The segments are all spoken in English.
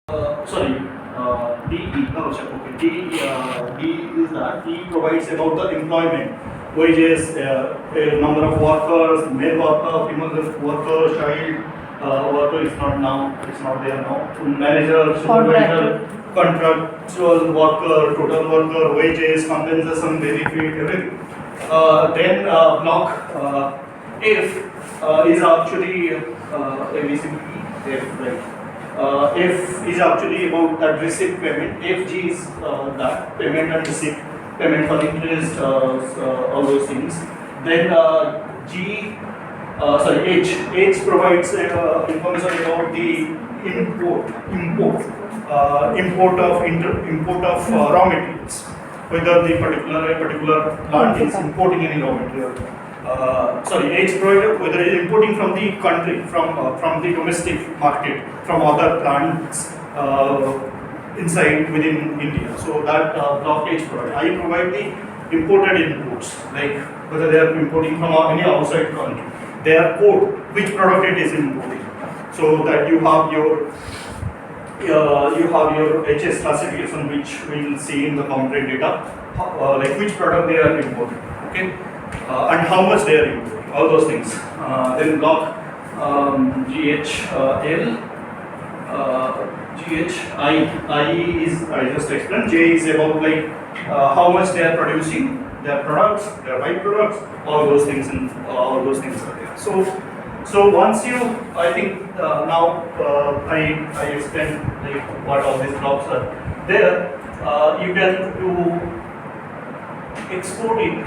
Sorry, DE, no, sure, okay. D is that he provides about the employment, wages, number of workers, male worker, female worker, child worker is not now, it's not there now. Manager, supervisor, contractual worker, total worker, wages, compensation, benefit, everything. Then block F is actually ABCD, F, right? F is actually about that receipt payment. FG is that payment and receipt, payment for interest, all those things. Then H provides information about the import of raw materials. Whether the particular plant is importing any raw material. H provider whether it is importing from the country, from the domestic market, from other plants inside within India. So that block H provider. I provide the imported inputs, like whether they are importing from any outside country, their code, which product it is importing, so that you have your HS classification, which we will see in the Comtrade data, like which product they are importing. Okay. And how much they are importing, all those things. Then block GHL, I is, I just explained. J is about like how much they are producing, their products, their byproducts, all those things, and all those things are there. So once you, I think now I explained like what all these blocks are there. You can do export it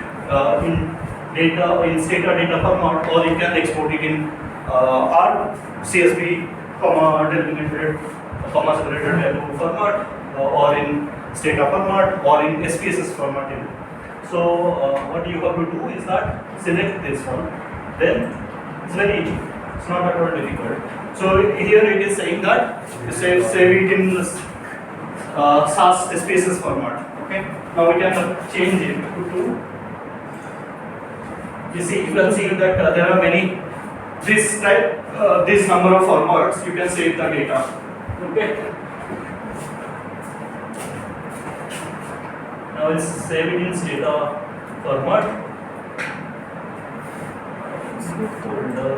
in data, in Stata data format, or you can export it in R, CSV, delimited, separated value format, or in Stata format, or in SPSS format. So what you have to do is that select this one, then it's very easy, it's not at all difficult. So here it is saying that save it in SAS SPSS format. Okay, now we can change it to 2. You can see that there are many, this number of formats you can save the data. Okay. Now it's saved in Stata format. Folder.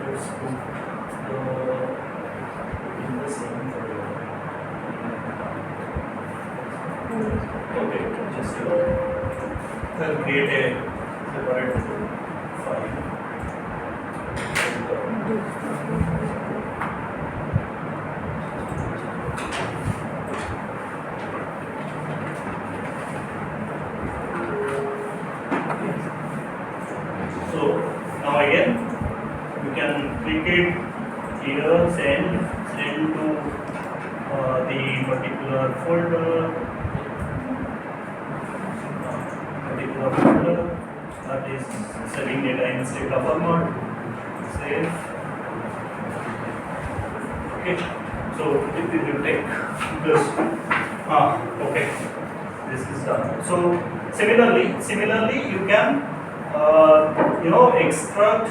Let's put in the same folder. Okay, just then create a separate file. So now again you can click it here, send to the particular folder. That is saving data in Stata format. Save. Okay. So it will take this. Okay. This is done. So similarly, you can extract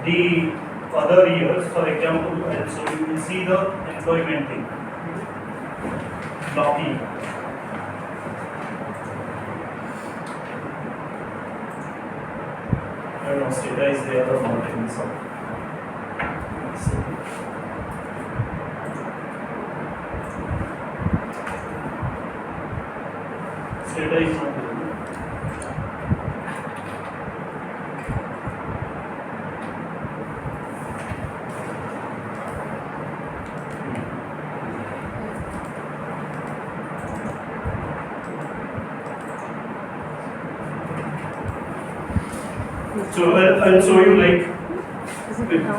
the other years. For example, and so you will see the employment thing. Block E. I don't know, Stata is there or not in this one. Stata is not there. So I'll show you like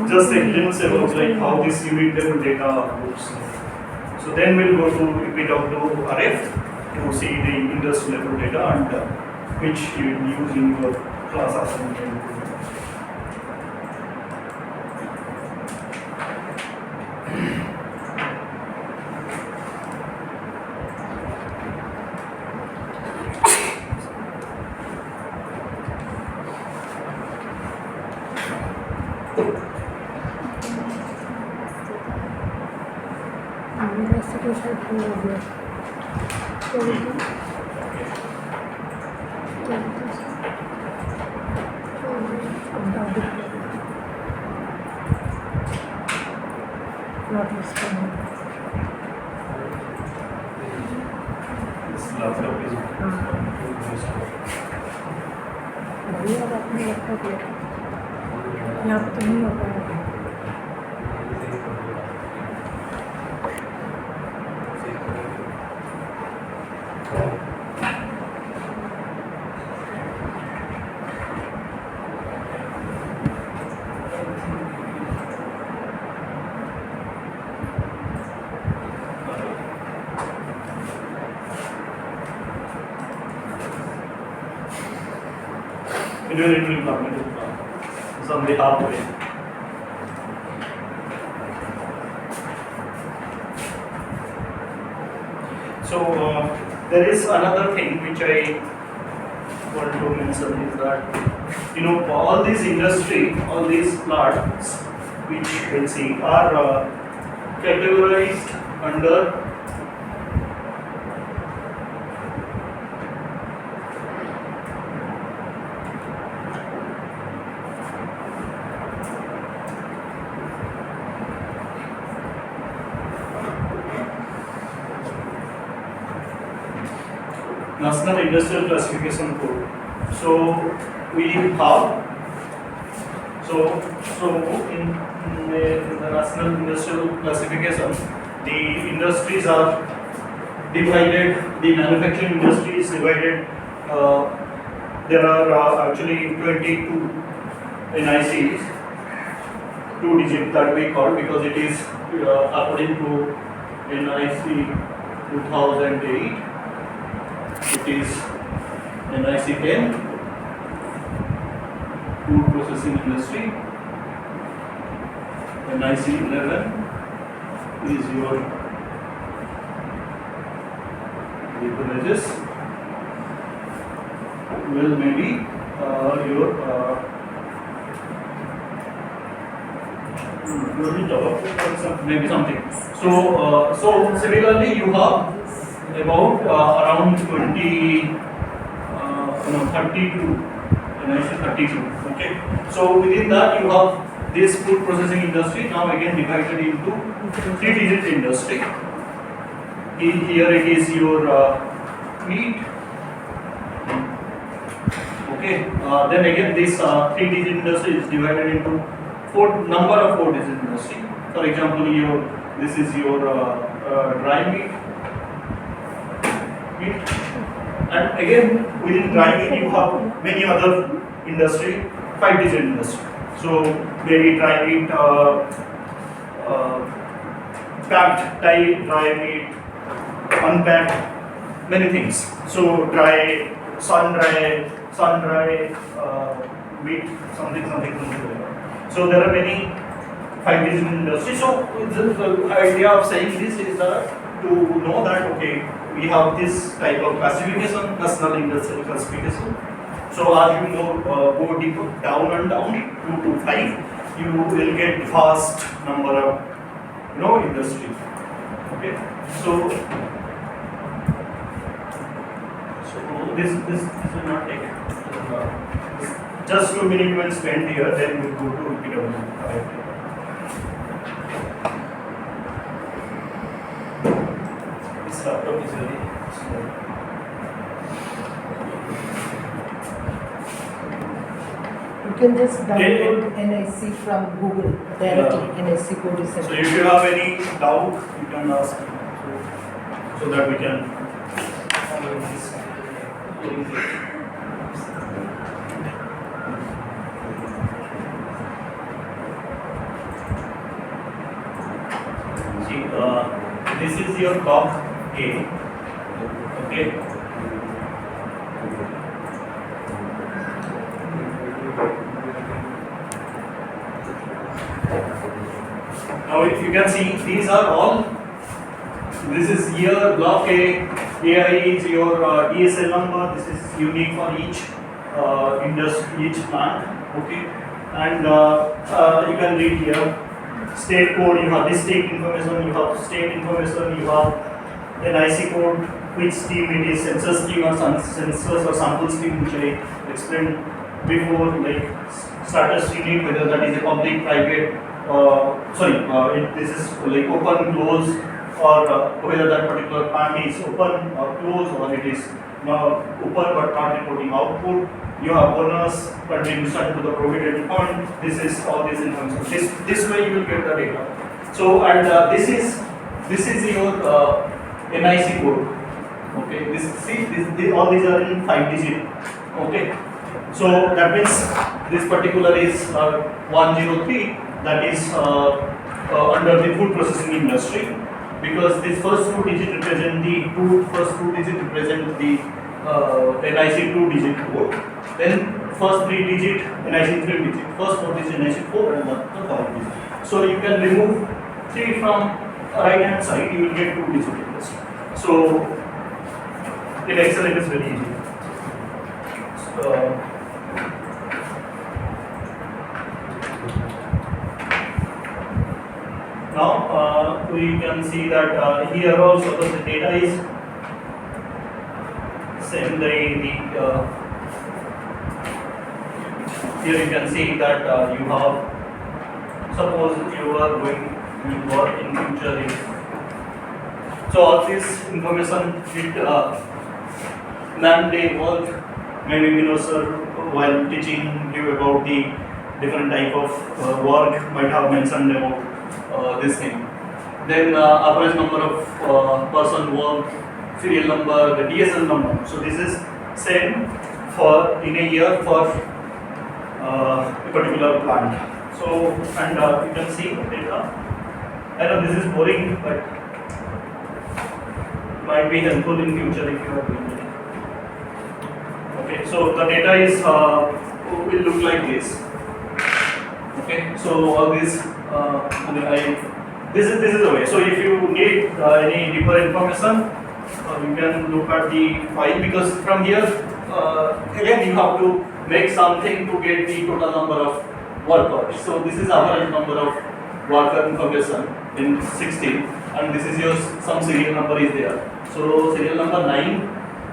just a glimpse about like how this unit level data looks. So then we'll go to EPWRF to see the industry level data and which you will use in your class assignment. Not responding. This laptop is बढ़िया अब अपने laptop ले यहाँ पे तो नहीं हो पाएगा Individual government is on the halfway. So there is another thing which I want to mention is that all these industry, all these plants which we'll see are categorized under National Industrial Classification Code. So we have in the National Industrial Classification, the industries are divided. The manufacturing industry is divided. There are actually 22 NICs, 2-digit that we call because it is according to NIC 2008. It is NIC 10, food processing industry. NIC 11 is your beverages. Well, maybe your maybe something. So similarly, you have about around 32, and I say 32. Okay. So within that you have this food processing industry. Now again divided into 3-digit industry. Here it is your meat. Okay. Then again this 3-digit industry is divided into number of 4-digit industry. For example, this is your dry meat. And again within dry meat you have many other industry, 5-digit industry. So maybe dry meat, packed dry meat, unpacked, many things. So dry, sun dry meat, something like that. So there are many 5-digit industry. So the idea of saying this is to know that okay, we have this type of classification, national industrial classification. So as you go deeper down and down 2 to 5, you will get vast number of industry. Okay, so this will not take just 2 minutes when spent here, then we will go to EPWEF. Laptop is very slow. You can just download NIC from Google directly. NIC code is. So if you have any doubt, you can ask. So that we can. See, this is your block A. Okay. Now if you can see, these are all, this is your block A, AI is your ESL number, this is unique for each industry, each plant, okay, and you can read here state code, you have district information, you have state information, you have NIC code, which scheme it is, census scheme or census or sample scheme, which I explained before, like status unit, whether that is a public, private, this is like open, close, or whether that particular plant is open or close, or it is not open but not reporting output. You have bonus, contribution to the provident fund. This is all this information. This way you will get the data. So and this is your NIC code. Okay, all these are in 5 digit. Okay, so that means this particular is 103. That is under the food processing industry, because this first 2 digit represent the first 2 digit represent the NIC 2 digit code. Then first 3 digit NIC 3 digit, first 4 digit NIC 4, and the 5 digit. So you can remove 3 from right hand side, you will get 2 digit industry. So in Excel it is very easy. Now we can see that here also the data is same. Here you can see that you have, suppose you are going to work in future. So all this information it day work, maybe sir while teaching you about the different type of work might have mentioned about this thing. Then average number of person work, serial number, the DSL number. So this is same for in a year for a particular plant. So and you can see the data. I know this is boring, but might be helpful in future if you are doing it. Okay, so the data is will look like this. Okay, so all this this is the way. So if you need any deeper information, you can look at the file, because from here again you have to make something to get the total number of workers. So this is average number of worker information in 16, and this is your some serial number is there. So serial number 9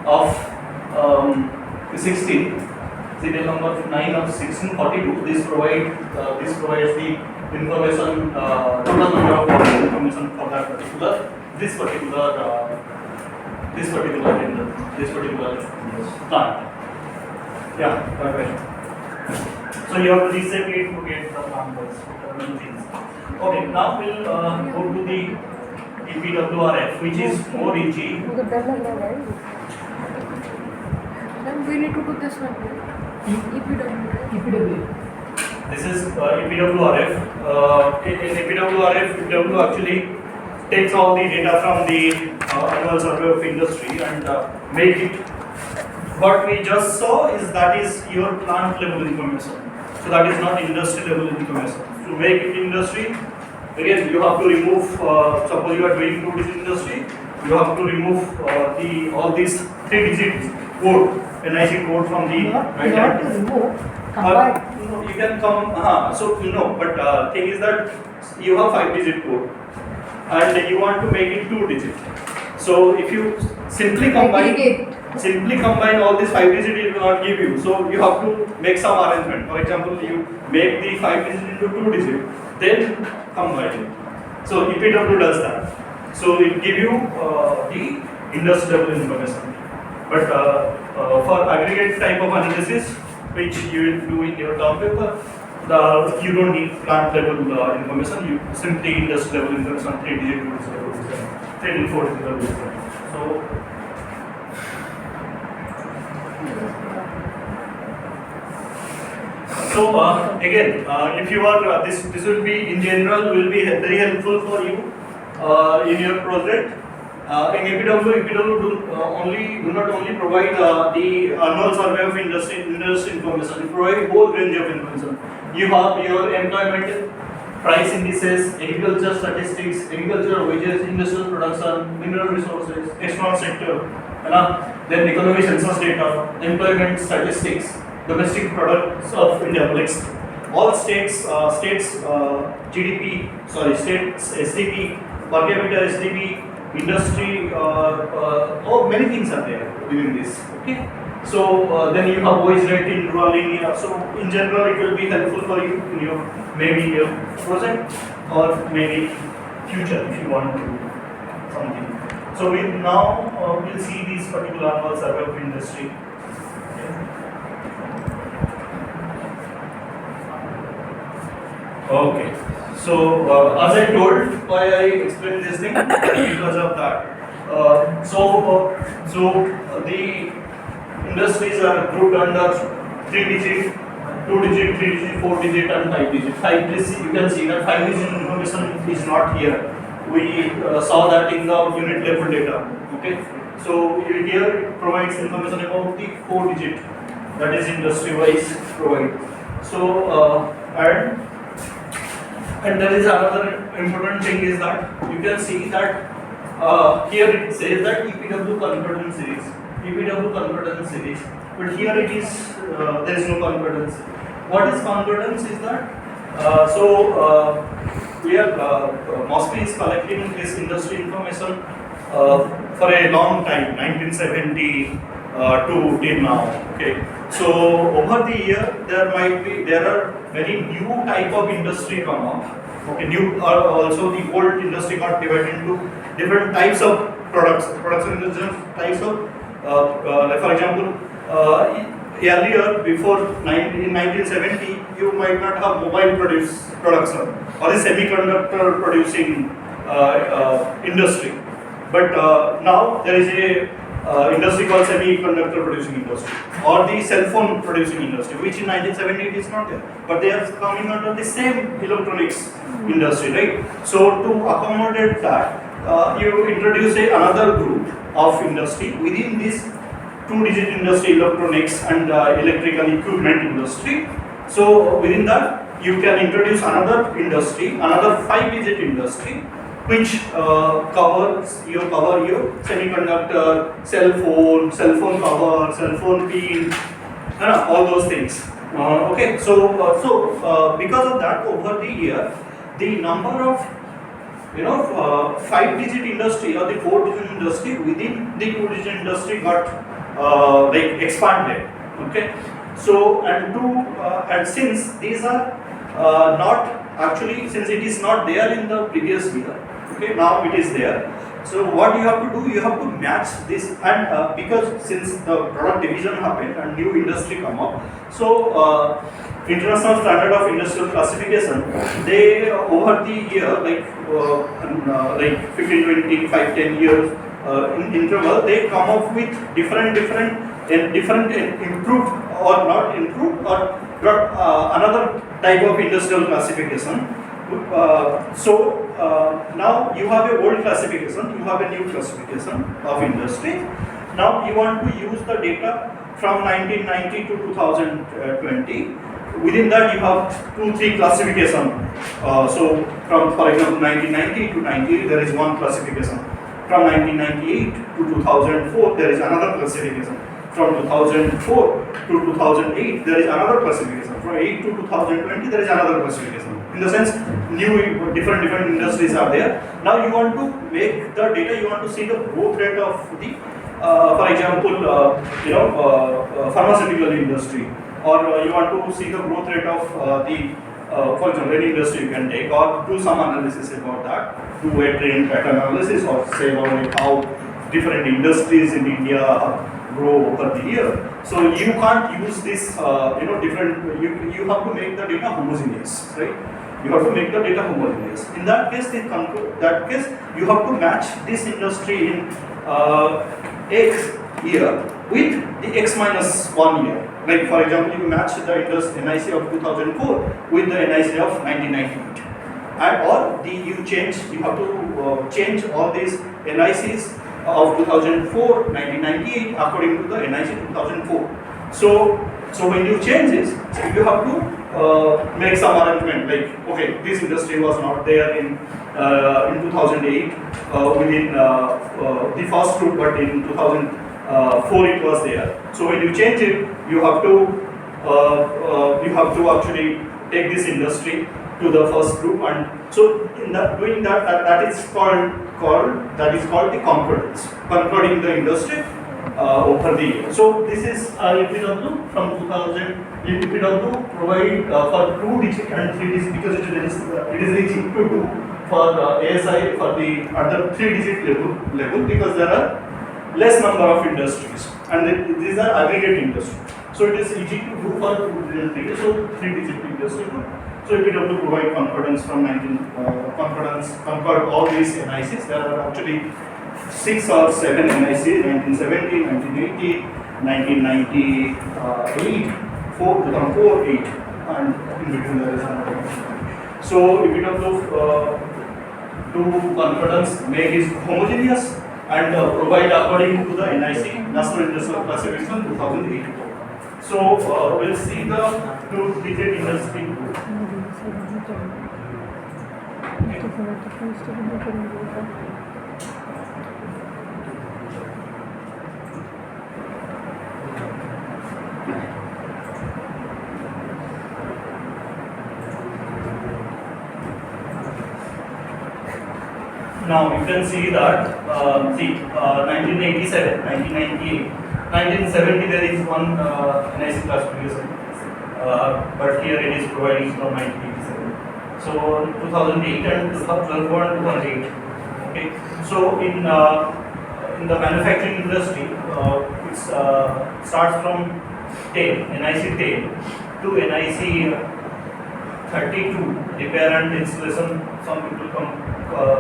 of 16, serial number 9 of 1642. This provides the information, total number of information for that particular plant. Yeah, perfect. So you have to reset it to get the numbers, things. Okay, now we'll go to the EPWRF, which is more easy. Then we need to do this one. EPWF. This is EPWRF. In EPWRF, EPW actually takes all the data from the annual survey of industry and make it. What we just saw is that is your plant level information. So that is not industry level information. To make it industry, again you have to remove. Suppose you are doing 2 digit industry, you have to remove all these 3 digit code, NIC code from the right hand. To remove, combine. You can come. So but thing is that you have 5 digit code, and you want to make it 2 digit. So if you simply combine all these 5 digit, it will not give you. So you have to make some arrangement. For example, you make the 5 digit into 2 digit, then combine it. So EPW does that. So it give you the industry level information. But for aggregate type of analysis, which you will do in your term paper, you don't need plant level information. You simply industry level information, 3 digit rules, 3 and 4 digit rules. So again, if you are this will be in general will be very helpful for you in your project. In EPW do not only provide the annual survey of industry information, you provide whole range of information. You have your employment price indices, agriculture statistics, agricultural wages, industrial production, mineral resources, export sector, then economic census data, employment statistics, domestic products of India, like all states GDP, sorry, states SDP, per capita SDP, industry, many things are there within this. Okay. So then you have wage rate in rural India. So in general, it will be helpful for you in your maybe your project or maybe future if you want to do something. So we now we'll see these particular annual survey of industry. Okay. So as I told, why I explained this thing because of that. The industries are grouped under 3-digit, 2-digit, 3-digit, 4-digit, and 5-digit. 5-digit, you can see that 5-digit information is not here. We saw that in the unit level data. Okay. So here it provides information about the 4-digit, that is industry-wise provide. So and there is another important thing is that you can see that here it says that EPW concordance series. EPW concordance series, but here it is there is no concordance. What is concordance is that we are Mosby is collecting this industry information for a long time, 1970 to till now. Okay, so over the year there are many new type of industry come up. Okay, new also the old industry got divided into different types of products. Production industry types of like for example, earlier before in 1970, you might not have mobile production or a semiconductor producing industry, but now there is a industry called semiconductor producing industry or the cell phone producing industry, which in 1970 it is not there, but they are coming under the same electronics industry, right? So to accommodate that, you introduce another group of industry within this 2-digit industry, electronics and electrical equipment industry. So within that you can introduce another industry, another 5-digit industry, which covers your semiconductor, cell phone cover, cell phone pin, all those things. Okay, so because of that, over the year, the number of 5-digit industry or the 4-digit industry within the 2-digit industry got like expanded. Okay, so and since these are not actually, since it is not there in the previous year, okay, now it is there. So what you have to do, you have to match this, and because since the product division happened and new industry come up, so International Standard of Industrial Classification, they over the year like 15, 20, 5, 10 years in interval, they come up with different improved or not improved or another type of industrial classification. Now you have a old classification, you have a new classification of industry. Now you want to use the data from 1990 to 2020. Within that you have 2-3 classification. So from, for example, 1990 to 90 there is one classification. From 1998 to 2004 there is another classification. From 2004 to 2008 there is another classification. From 8 to 2020 there is another classification. In the sense, new different industries are there. Now you want to make the data, you want to see the growth rate of the, for example, pharmaceutical industry, or you want to see the growth rate of for example, any industry you can take, or do some analysis about that, do a trend pattern analysis, or say about how different industries in India grow over the year. So you can't use this, different. You have to make the data homogeneous, right? You have to make the data homogeneous. In that case, you have to match this industry in X year with the X minus 1 year. Like for example, you match the NIC of 2004 with the NIC of 1998, and or you have to change all these NICs of 2004, 1998 according to the NIC 2004. So when you change this, you have to make some arrangement, like, okay, this industry was not there in 2008 within the first group, but in 2004 it was there. So when you change it, you have to actually take this industry to the first group, and so in doing that, that is called the concordance, concording the industry over the year. So this is EPW from 2000. EPW provide for 2-digit and 3-digit, because it is easy to do for ASI for the at the 3-digit level, because there are less number of industries, and these are aggregate industry. So it is easy to do for 2-digit, so 3-digit industry. So EPW provide concordance from concord all these NICs. There are actually 6 or 7 NICs: 1970, 1980, 1998, 4, 8, and in between there is another one. So EPW do concordance, make it homogeneous, and provide according to the NIC, National Industrial Classification 2008. So we'll see the 2-digit industry group. Now you can see that 1987, 1998, 1970 there is one NIC classification, but here it is providing from 1987. So 2008 and 2008. Okay. So in the manufacturing industry, it starts from 10 NIC 10 to NIC 32 repair and installation. Some people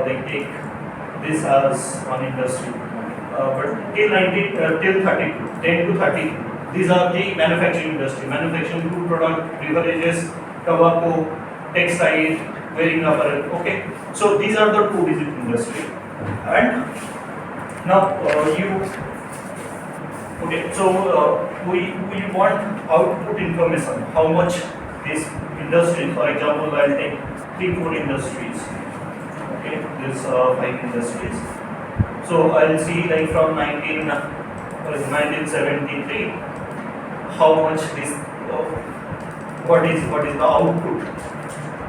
they take this as one industry, but till 32, 10 to 32, these are the manufacturing industry. Manufacturing food product, beverages, tobacco, textile, wearing apparel. Okay, so these are the 2-digit industry. And now we want output information. How much this industry? For example, I'll take 3-4 industries. Okay, this 5 industries. So I'll see like from 1973, how much this, what is the output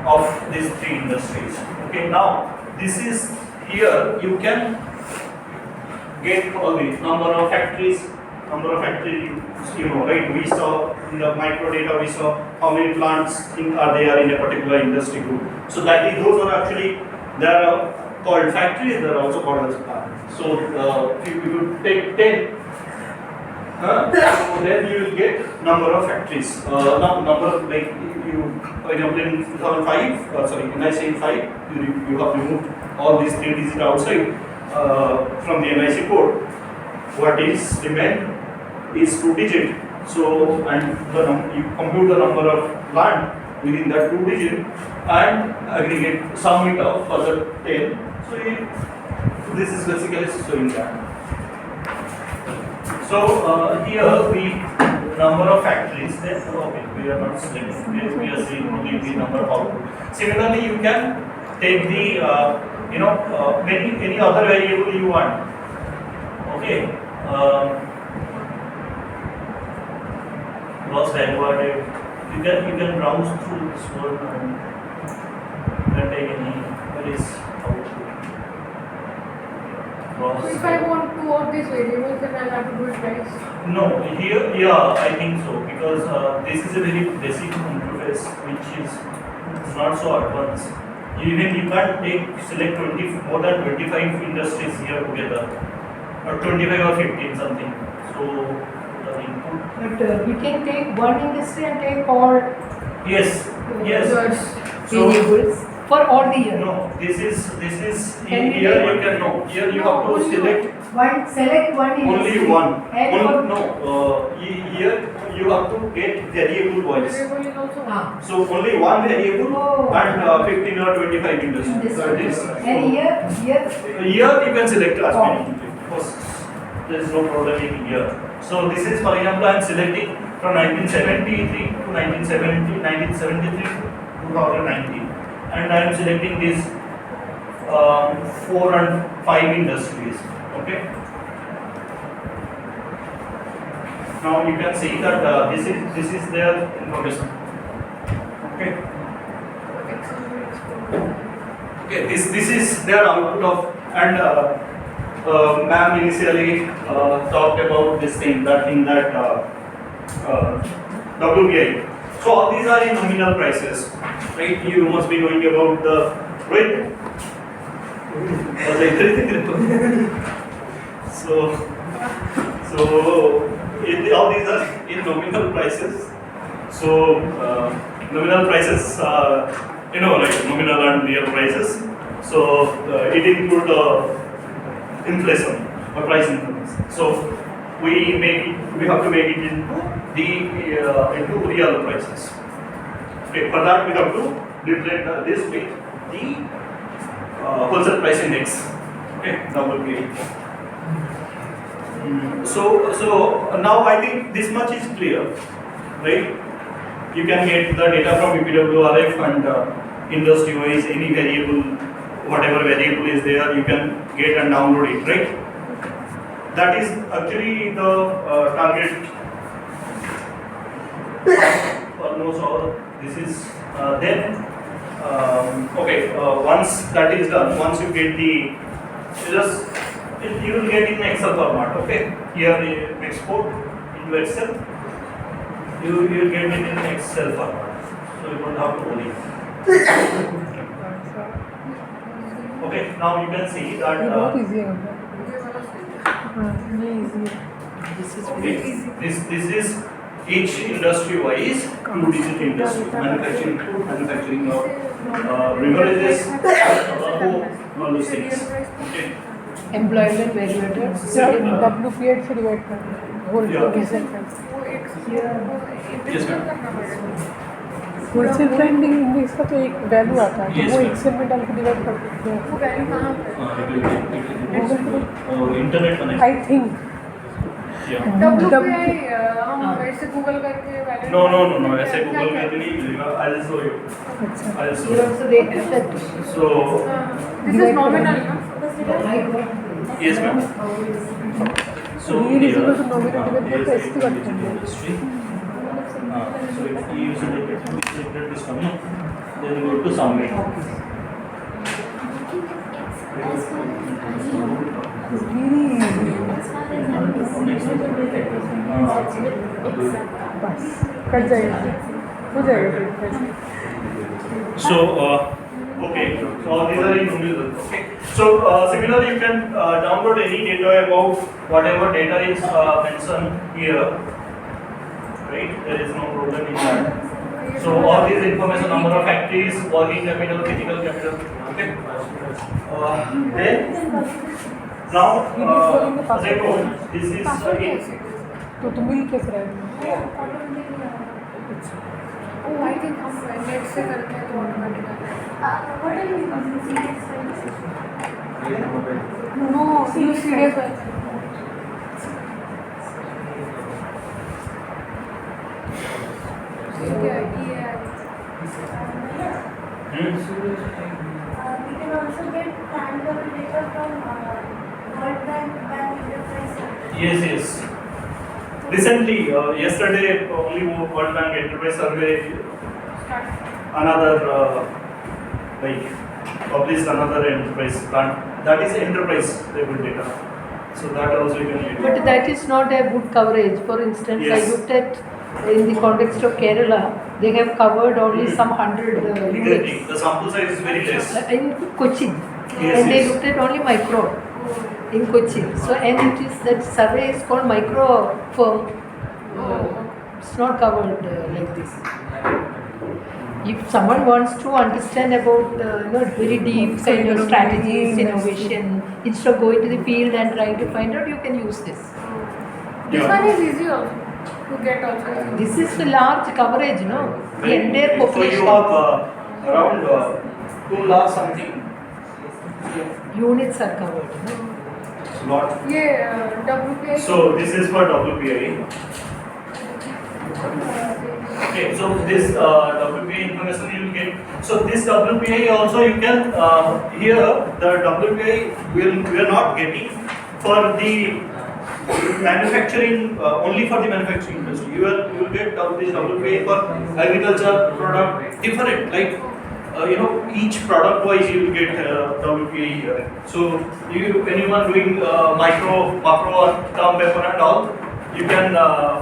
of these 3 industries. Okay, now this is here you can get all the number of factories, you know, right? We saw in the micro data, we saw how many plants are there in a particular industry group. So that is, those are actually, they are called factories, they are also called as plants. So if you take 10, so then you will get number of factories. Number, like you, for example, in 2005, when I say 5, you have removed all these 3 digits outside from the NIC code. What is remained is 2-digit. So, and you compute the number of plant within that 2-digit and aggregate, sum it up for the 10. So this is basically showing that. So here we number of factories. Then okay, we are not seeing. We are seeing only the number of output. Similarly, you can take the any other variable you want. Okay. Gross value added. You can browse through this one and take any what is output. So if I want 2 of these variables, then I'll have to do it twice. No, here, yeah, I think so, because this is a very basic interface which is not so advanced. Even you can't select more than 25 industries here together, or 25 or 15 something. So the input. But we can take one industry and take all Yes. variables for all the year. No, this is Can we here take you can no. Here you have to select select one industry. only one. And Here you have to get variable wise. Variable is also So only one variable Oh. and 15 or 25 industries. That is. And here, Here you can select as many. Because there is no problem in here. So this is, for example, I am selecting from 1973 to 1973 to 2019, and I am selecting these 4 and 5 industries. Okay. Now you can see that this is their information. Okay. Okay, this is their output of, and ma'am initially talked about this thing, that WPI. So all these are in nominal prices, right? You must be knowing about the right. So all these are in nominal prices. So nominal prices, like nominal and real prices. So it include inflation or price inflation. So we have to make it into real prices. Okay, for that we have to replace this with the wholesale price index. Okay, WPI. So now I think this much is clear, right? You can get the data from EPWRF and industry-wise, any variable, whatever variable is there, you can get and download it, right? That is actually the target. Almost all this is then. Okay, once that is done, once you get the, you will get in Excel format. Okay, here export into Excel. You will get it in Excel format, so you don't have to worry. Okay, now you can see that. This is each industry wise, 2-digit industry, manufacturing of beverages, all those things. Okay. Employment regulator. WPI से divide कर whole wholesale Yes, ma'am. Wholesale branding index का तो एक value आता है, Yes, तो वो ma'am. Excel में डाल के डिवाइड कर सकते हैं. वो वैल्यू कहाँ पे? Internet connect. I think WPI हम ऐसे गूगल करके वैल्यू. No, ऐसे गूगल करके नहीं मिलेगा. I'll show you. I'll show you. So they have that. So This is nominal, no? yes, ma'am. So Real is equal to here, nominal divided by here is estimate. industry. So if you use this one, then you go to summary. बस cut जाएगा, हो जाएगा फिर. So okay, so all these are in nominal. Okay. So similarly, you can download any data about whatever data is mentioned here. Right? There is no problem in that. So all these information, number of factories, working capital, physical capital. Okay. Then now, as I told, this is तो तुम मिल कैसे रहे? Oh, I think हम net से करते हैं तो automatic आता है. No, you serious? क्या ये We can also get tangible data from World Bank Enterprise. Yes. Recently, yesterday, only World Bank Enterprise Survey, another published another enterprise plan. That is enterprise level data. So that also you can get. But that is not a good coverage. For instance, Yes. I looked at in the context of Kerala, they have covered only some 100 Exactly. units The sample size is very less. in Cochin, Yes, and they yes. looked at only micro in Cochin. So, and it is that survey is called micro firm. It's not covered like this. If someone wants to understand about very deep kind of strategies, innovation, instead of going to the field and trying to find out, you can use this. This one is easy also to get also. This is the large coverage, no? The entire So you population. have around 2 lakh something. Units are covered. No? Lot. ये WPI. So this is for WPI. Okay, so this WPI information you will get. So this WPI also you can here the WPI we are not getting for the manufacturing only for the manufacturing industry. You will get this WPI for agriculture product different, like each product wise you will get WPA here. So when you are doing macro or term paper and all, you can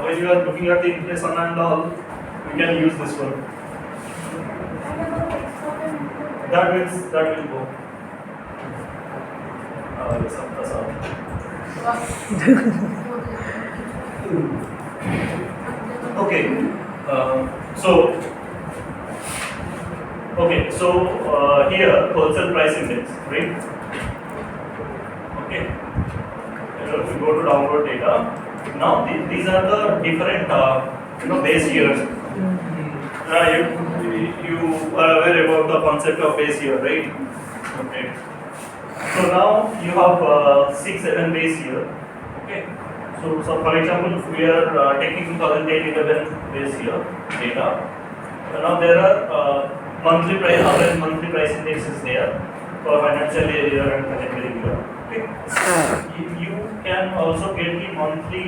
when you are looking at the inflation and all, you can use this one. And about export and import. That will go. Okay. So here wholesale price index, right? Okay. If you go to download data, now these are the different base years. You are aware about the concept of base year, right? Okay. So now you have 6, 7 base year. Okay. So for example, if we are taking 2010-11 base year data, now there are average monthly price index is there for financial year and calendar year. Okay. You can also get the monthly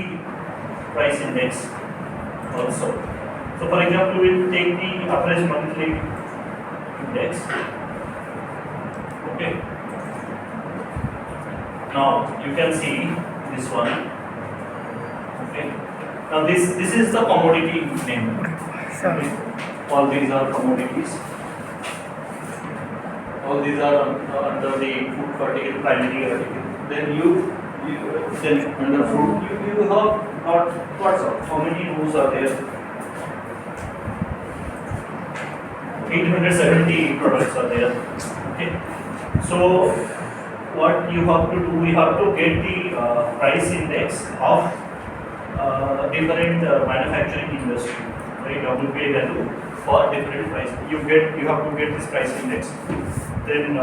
price index also. So for example, we will take the average monthly index. Okay. Now you can see this one. Okay. Now this is the commodity name. Okay. All these are commodities. All these are under the food article, primary article. Then then under food you have how many rows are there? 870 products are there. Okay. So what you have to do, you have to get the price index of different manufacturing industry, right? WPA value for different price. You have to get this price index. Then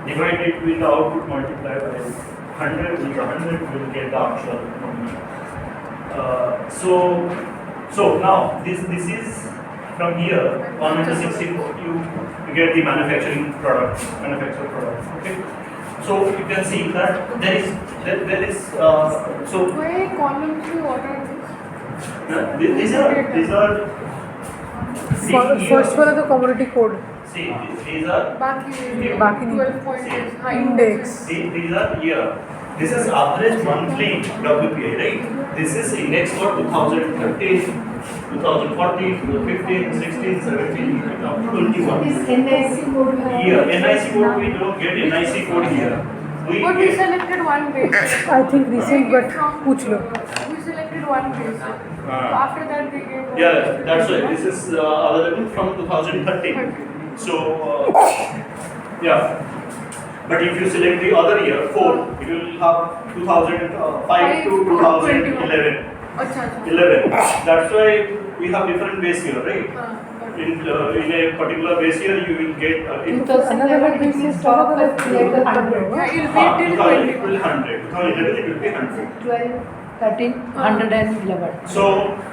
divide it with the output multiplied by 100. With the 100, you will get the actual number. So now this is from here 164. You get the manufactured product. Okay. So you can see that there is so Where columns you order these are First one is the commodity code. see these are back Back in 12 points high index. these are year. This is average monthly WPA, right? This is index for 2013, 2014, 2015, 16, 17, up to 21. This NIC code we have. Year NIC code, we don't get NIC code here. But we selected one base. I think recent, but पूछ लो. We selected one base. So after that we gave. Yeah, that's why this is available from 2013. So yeah. But if you select the other year, 4, it will have 2005 to 2011. Acha. 11. That's why we have different base year, right? In a particular base year, you will get 2011 it will stop at 100. Yeah, it'll be till 2011 it will 100. 2011 it will be 100. 12, 13, 111. So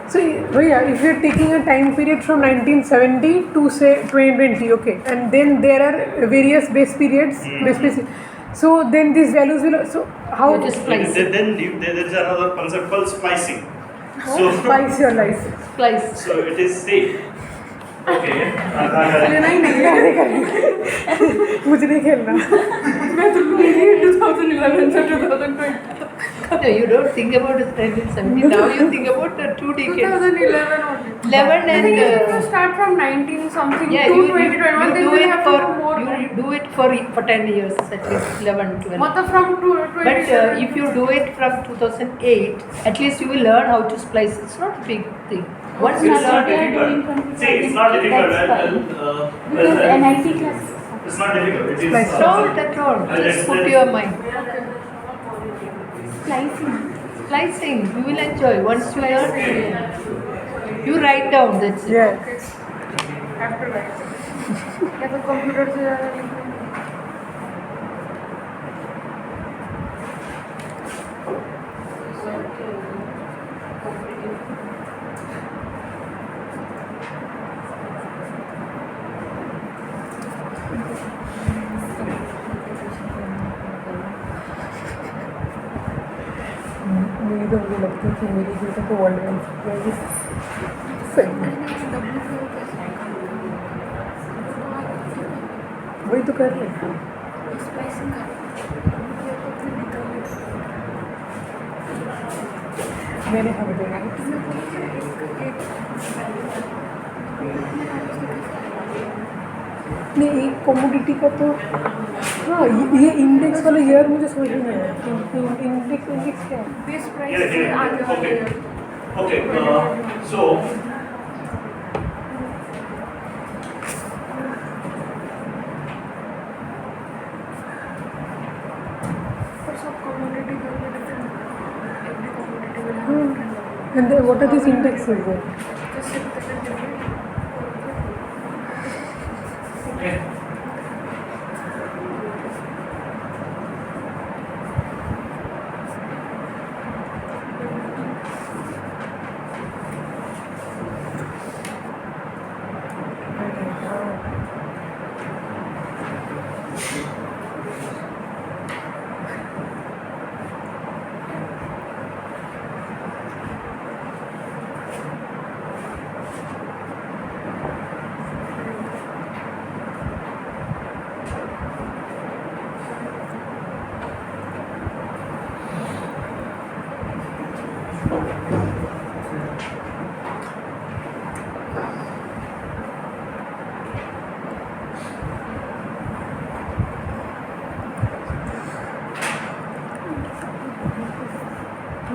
Bhaiya, if you're taking a time period from 1970 to say 2020, okay, and then there are various base periods, so then these values will. So how You just splice. then there is another concept called splicing. So spice your life? Splice. so it is safe. Okay. मुझे नहीं खेलना. मैं तो 2011 से 2020. No, you don't think about 1970. Now you think about the 2 decades. 2011 only. 11 I think if you and start from 19 something yeah, to you 2021, then do we'll it have for to do more. you do it for 10 years at least 11, 12. Matlab from 20. But if you do it from 2008, at least you will learn how to splice. It's not a big thing. Once you It's not learn, difficult. See, it's not difficult. Because NIC classes. It's not difficult. It is. not at all. Just put your mind. Slicing. Slicing, you will enjoy. Once you learn, you write down. That's it. Yeah. After that. या तो computer से ज़्यादा लिखना. मुझे तो मुझे लगता है कि मेरी बेटा को वर्ल्ड में सही. वही तो कर रहे हैं. स्पाइसिंग का मैंने हम देना नहीं एक कमोडिटी का तो हाँ ये इंडेक्स वाला ईयर मुझे समझ में नहीं आया. इंडेक्स क्या है? बेस Yeah, प्राइस से yeah, आगे वाले okay. So for सब commodity there will be different every commodity will have different And then what are these indexes then? just different okay.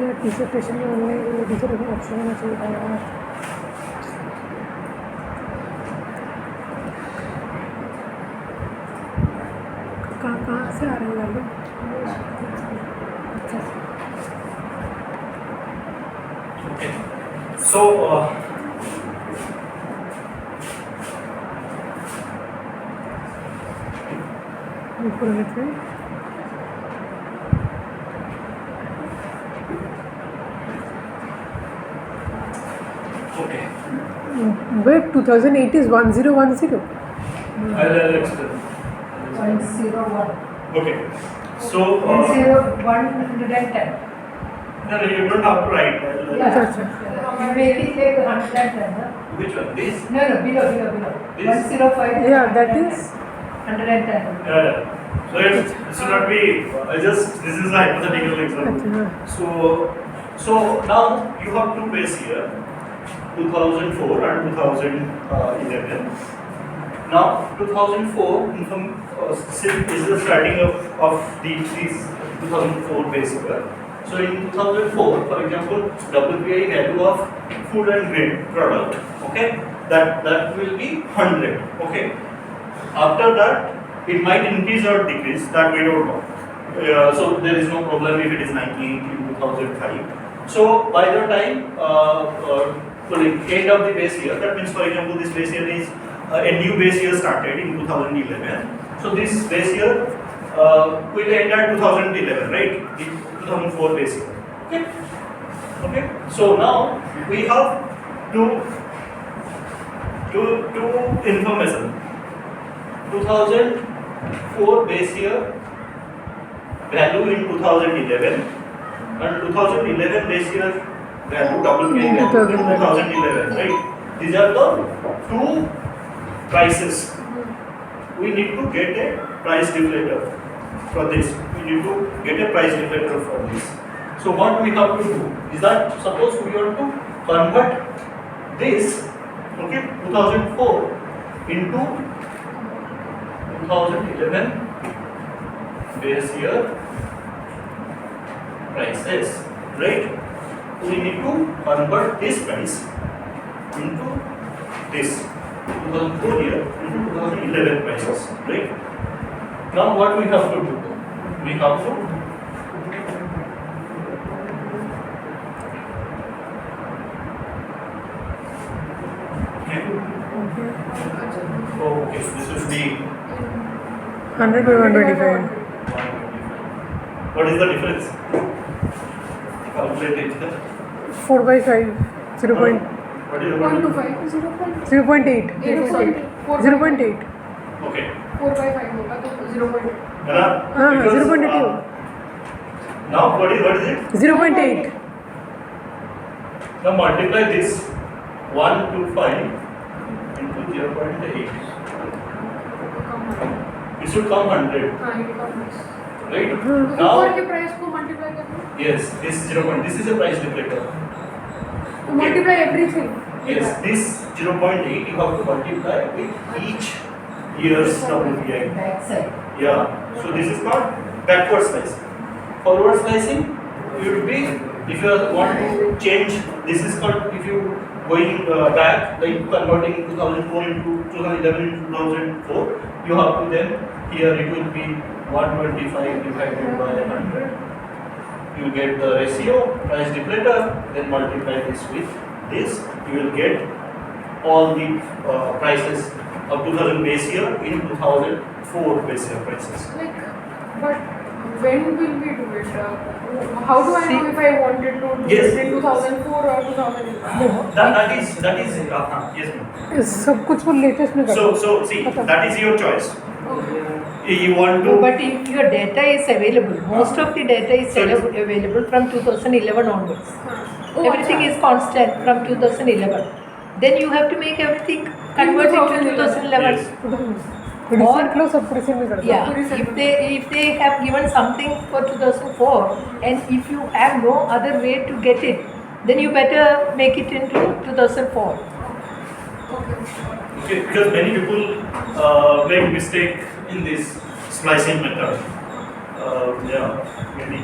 यार डिसर्टेशन में हमने डिसर्टेशन ऑप्शन होना चाहिए था यार. कहाँ से आ रहे हैं यार? अच्छा Okay. So ऊपर लेते हैं. okay. Wait, 2008 is 1010. I'll explain. 101. Okay. So 110. no, you don't have to write. You make it like 110. No? Which one? This? No, below. This? 105. Yeah, that is 110. So it should not be. This is a hypothetical example. So now you have two base year, 2004 and 2011. Now 2004 is the starting of these 2004 base year. So in 2004, for example, WPI value of food and grain product, okay, that will be 100, okay. After that, it might increase or decrease, that we don't know. So there is no problem if it is 98 in 2005. So by the time end of the base year, that means for example this base year is a new base year started in 2011. So this base year will end at 2011, right? The 2004 base year. Okay. Okay. So now we have two information. 2004 base year value in 2011 and 2011 base year value WPI value in 2011, right? These are the two prices. We need to get a price deflator for this. We need to get a price deflator for this. So what we have to do is that suppose we want to convert this, okay, 2004 into 2011 base year prices, right? We need to convert this price into this 2004 year into 2011 prices, right? Now what we have to do? We have to okay, this will be 100 by 125. 125. What is the difference? Calculate it. 4 by 5. 0. What is the 0.25 0.8. 0.8. Okay. 4 by 5 होगा तो 0.8 है ना? हाँ, Because, 0.8. now what is it? 0.8. Now multiply this 125 into 0.8. it should come 100, हाँ ये कम है right? ऊपर Now, के प्राइस को मल्टीप्लाई करना yes, this 0 point, this is a price deflector. Multiply everything Yes, this 0.8 you have to multiply with each year's WPI. Backside. Yeah, so this is called backward slicing. Forward slicing, it would be if you want to change, this is called if you going back, like converting 2004 into 2011 into 2004, you have to then here it will be 125 divided by 100. You get the ratio, price deflator, then multiply this with this, you will get all the prices of 2000 base year in 2004 base year prices. Like, but when will we do it? How do I know if I wanted to do Yes. it in 2004 or 2011? That is yes ma'am. सब कुछ वो latest में करते So see, that is your choice. Okay. You want No, to but if your data is available, most of the data is So it's- available from 2011 onwards. Oh, Everything अच्छा. is constant from 2011. Then you have to make everything convert into 2011. Yes. Recent लो सब recent में करते Yeah, if they have given something for 2004 and if you have no other way to get it, then you better make it into 2004. Okay, because many people make mistake in this splicing method. Yeah, maybe.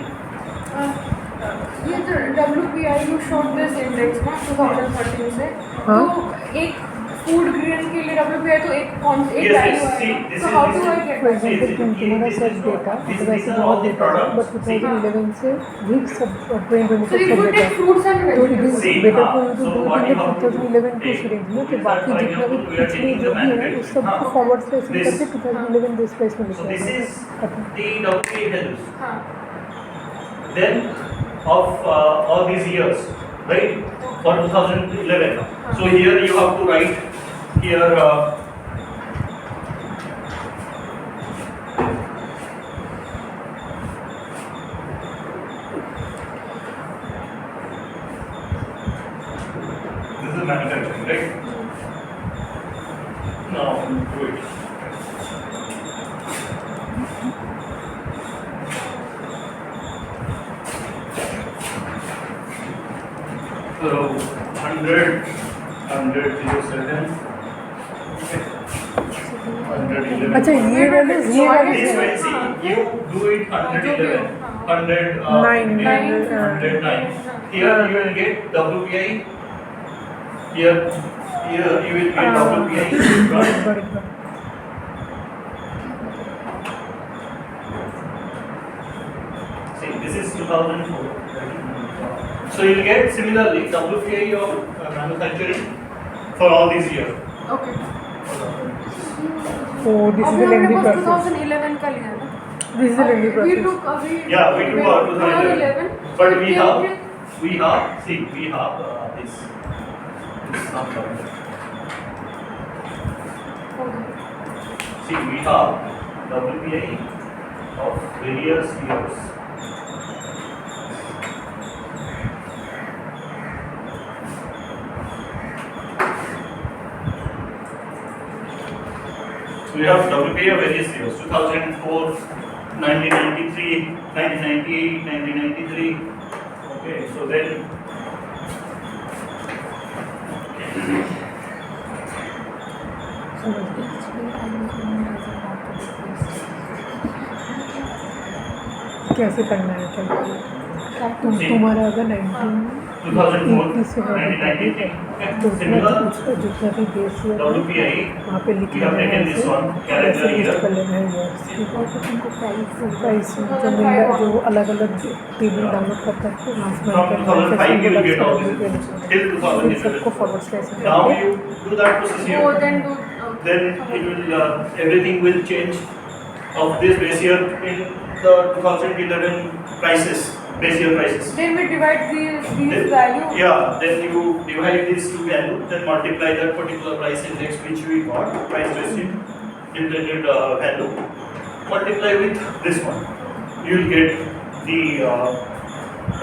ये जो WPI you showed this index ना 2013 से हाँ. तो एक food grain के लिए WPI तो एक Yes, वैल्यू yes, see, है this तो is- how this do is- I get for example तुम्हारा सब डेटा These वैसे are बहुत all the डेटा है products. बट 2011 से भी सब 2020 So तक you सब could data take fruits and तो it vegetables. Is See, better हाँ, to so do what it you in have to 2011 to take series में is कि that, बाकी for जितना भी example, we are पिछले taking जो the भी है उस manufacturing. सब हाँ. को फॉरवर्ड स्लैशिंग This- करके 2011 दिस प्राइस में So लिखा this है is the WPI values. हाँ Then of all these years, right? For 2011. So here you have to write here. This is manufacturing, right? Now do it. So 100, 100.07, 111. अच्छा ये values ये This values way, see, you do it 111, 100, Nine, 109. Here you will get WPI. Here you will get WPI. See, this is 2004. So you will get similarly WPI of manufacturing for all these years. Okay oh this is अभी अ हमने लेंदी बस process 2011 का लिया ना this is a lengthy we process took अभी Yeah, we do our 2011. But we क्या have क्या? this. This is not correct. See, we have WPI of various years. We have WPI of various years, 2004, 1993, 1998, 1993. Okay, so then कैसे करना है calculate तुम्हारा अगर 1980 से 1993. तो उसमें Similar उसका जितना भी बेस है WPI. वहाँ पे We लिखना have है taken this one, ऐसे calendar लिस्ट year. कर लेना है years और फिर तुमको प्राइस जो मिल रहा है जो अलग अलग टेबल डाउनलोड कर करके वहाँ से From 2005 you will get all this till सबको 2011. Forward slash Now you do that process Oh, here. then do Then it will everything will change of this base year in the 2011 prices, base year prices. then we divide these Then- value. Yeah, then you divide these two values, then multiply that particular price index which we got, price related value, multiply with this one. You will get the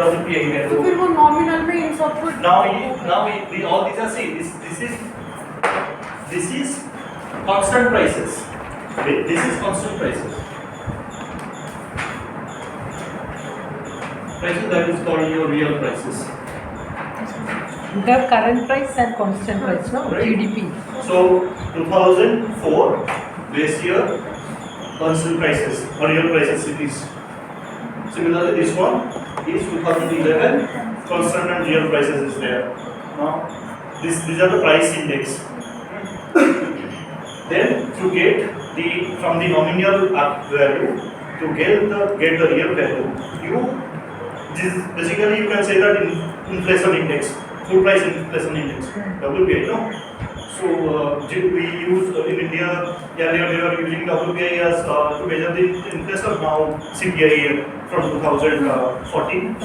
WPI तो value. फिर वो nominal में इन सब को Now all these are see this is constant prices. This is constant prices. Prices, that is called your real prices. You have current price and constant price, no? Right. GDP. So 2004 base year constant prices or real prices it is. Similarly, this one is 2011 constant and real prices is there. Now these are the price index. Then to get the from the nominal value to get the real value, basically you can say that inflation index, food price inflation index, WPI, no? So we use in India, earlier we were using WPI as to measure the inflation, now CPI from 2014.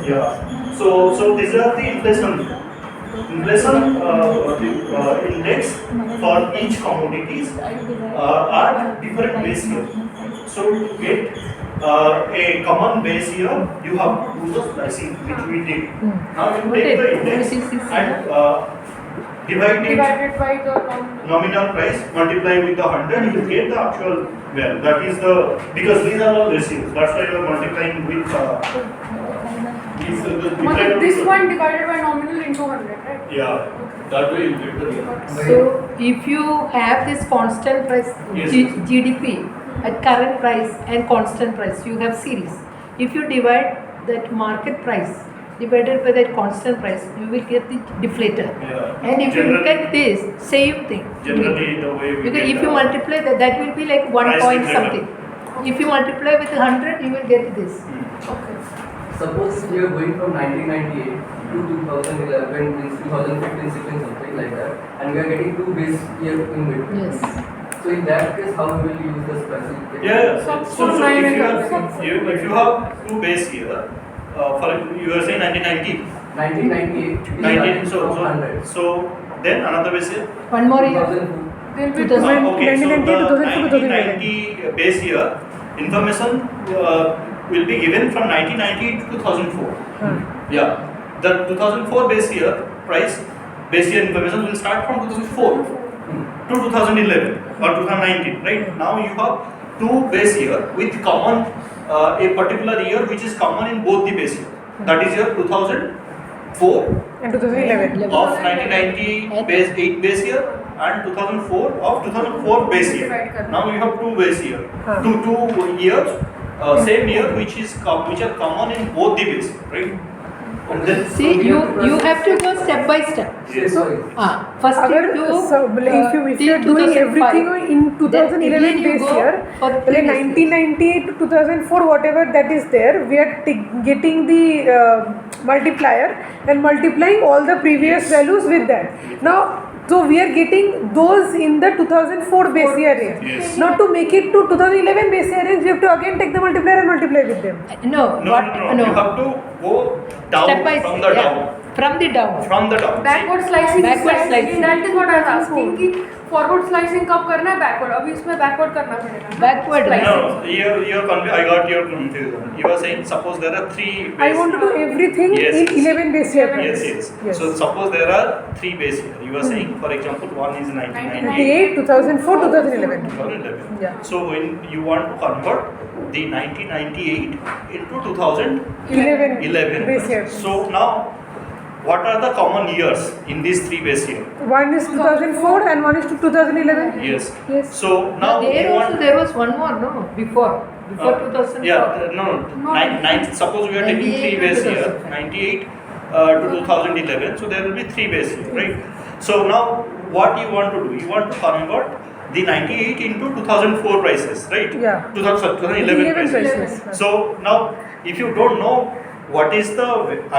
Yeah. So these are the inflation index for each commodities are different base year. So to get a common base year, you have to do the pricing which we did. Now you take the index and divide it Divided by the nominal price, multiply with the 100, you will get the actual value. That is because these are all ratios. That's why you are multiplying with this one divided by nominal into 100, right? Yeah, that way you get the real. So if you have this constant price Yes. GDP at current price and constant price, you have series. If you divide that market price divided by that constant price, you will get the deflator. Yeah. And if you look at this, same thing. Generally, the way we Because get if you multiply that, that will be like 1 price point deflator. something. If you multiply with 100, you will get this. Okay. Suppose we are going from 1998 to 2011, means 2015, 16, something like that, and we are getting two base year in between. Yes. So in that case, how we will use the specific? Yeah. So if nine you have two base year, for you are saying 1990. 1998. 19, from 100. so then another base year. One more year. 2002. Then we 2000. Okay, so 1990 the 2004 to 1990 base year information will be given from 1990 to 2004. Yeah, the 2004 base year price base year information will start from 2004 to 2011 or 2019. Right now you have two base year with common a particular year which is common in both the base year. That is your 2004 And 2011. of 1990 base 8 base year and 2004 of 2004 base year. Now you have two base year, two years, same year which are common in both the base, right? And then See, you have to go step by step. yes. First अगर you do if you are doing everything in 2011 base year, like 1998 to 2004, whatever that is there, we are getting the multiplier and multiplying all the previous values with that. Now, so we are getting those in the 2004 base year range. Yes. Now to make it to 2011 base year range, we have to again take the multiplier and multiply with them. No, No, you have to go down Step by from step. the Yeah. down. From the down. From the down. Backward slicing Backward slicing. That is what I was asking कि forward slicing कब करना है backward अभी इसमें backward करना पड़ेगा Backward No, slicing. I got your confusion. You are saying suppose there are three base. I want to do everything Yes, in yes. 11 base year. Yes, yes. So suppose there are three base year. You are saying, for example, one is 1998. 98, 2004, 2011. 2011. Yeah. So when you want to convert the 1998 into 2011. 11 base year. So now, what are the common years in these three base year? One is 2004 and one is to 2011. Yes. Yes. So now There you also want. there was one more, no? Before 2004. Yeah, no. Suppose we are taking 98 three to base year, 2005. 98 to 2011. So there will be three base year, right? So now what you want to do? You want to convert the 98 into 2004 prices, right? Yeah. 2011 11 prices. prices. So now, if you don't know what is the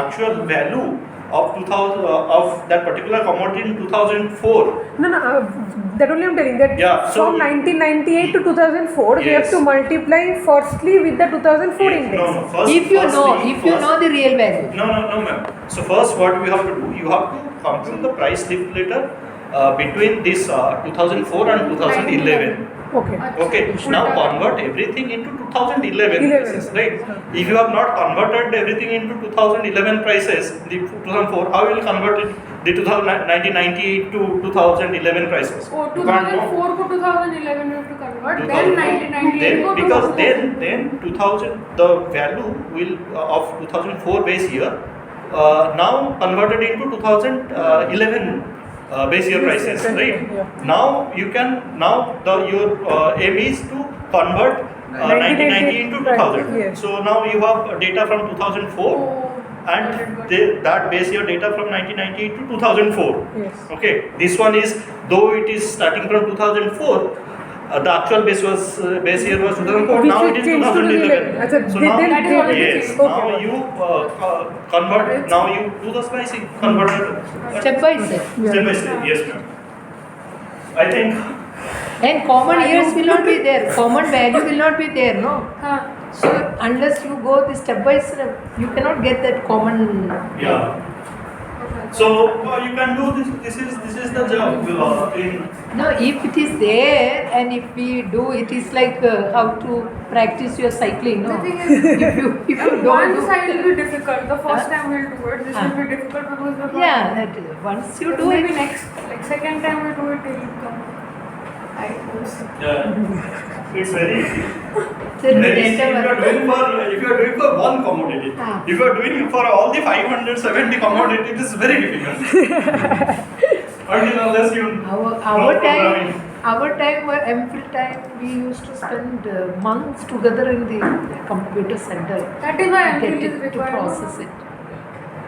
actual value of 2000 of that particular commodity in 2004, No, that only I'm telling that Yeah, so from you- 1998 to 2004, we have Yes. to multiply firstly with the 2004 yes, index. no, first, If you know, firstly, if you first- know the real value. No, ma'am. So first, what we have to do, you have to compute the price deflator between this 2004 and 2011. Okay. Okay, now convert everything into 2011 11. prices, right? If you have not converted everything into 2011 prices, the 2004, how will you convert it, the 1998 to 2011 prices? Oh, You can't know. 2004 को 2011 में have to convert But then 1998 go because 2000. then 2000 the value will of 2004 base year now converted into 2011 base year prices, right? Yeah. Now you can your aim is to convert 1990 into 2000. Yes. So now you have data from 2004 and that base year data from 1990 to 2004. Yes. Okay, this one is, though it is starting from 2004, the actual base year was 2004. Which Now will it is change to 2011. 2011. So They- now they- That is already yes, changed. now Okay. you convert. Now you do the splicing, convert it Step by step. step by step. Yes, ma'am. I think And common years will not be there. Common value will not be there, no? Huh. So unless you go the step by step, you cannot get that common. yeah. So you can do this. This is the job in. No, if it is there and if we do, it is like how to practice your cycling, no? The thing is, if you don't one do, side will be difficult. The first Huh? time we'll do it. This Huh? will be difficult because the yeah, that once you But do maybe it, next, like second time we do it, it will come. I hope. Yeah. It's very easy. then Very easy. later If you are doing for one commodity, Ah. if you are doing it for all the 570 commodity, it is very difficult. Until unless you our know time, programming. our time, MPhil time, we used to spend months together in the computer center That is why to get MPhil is it, to required. process it,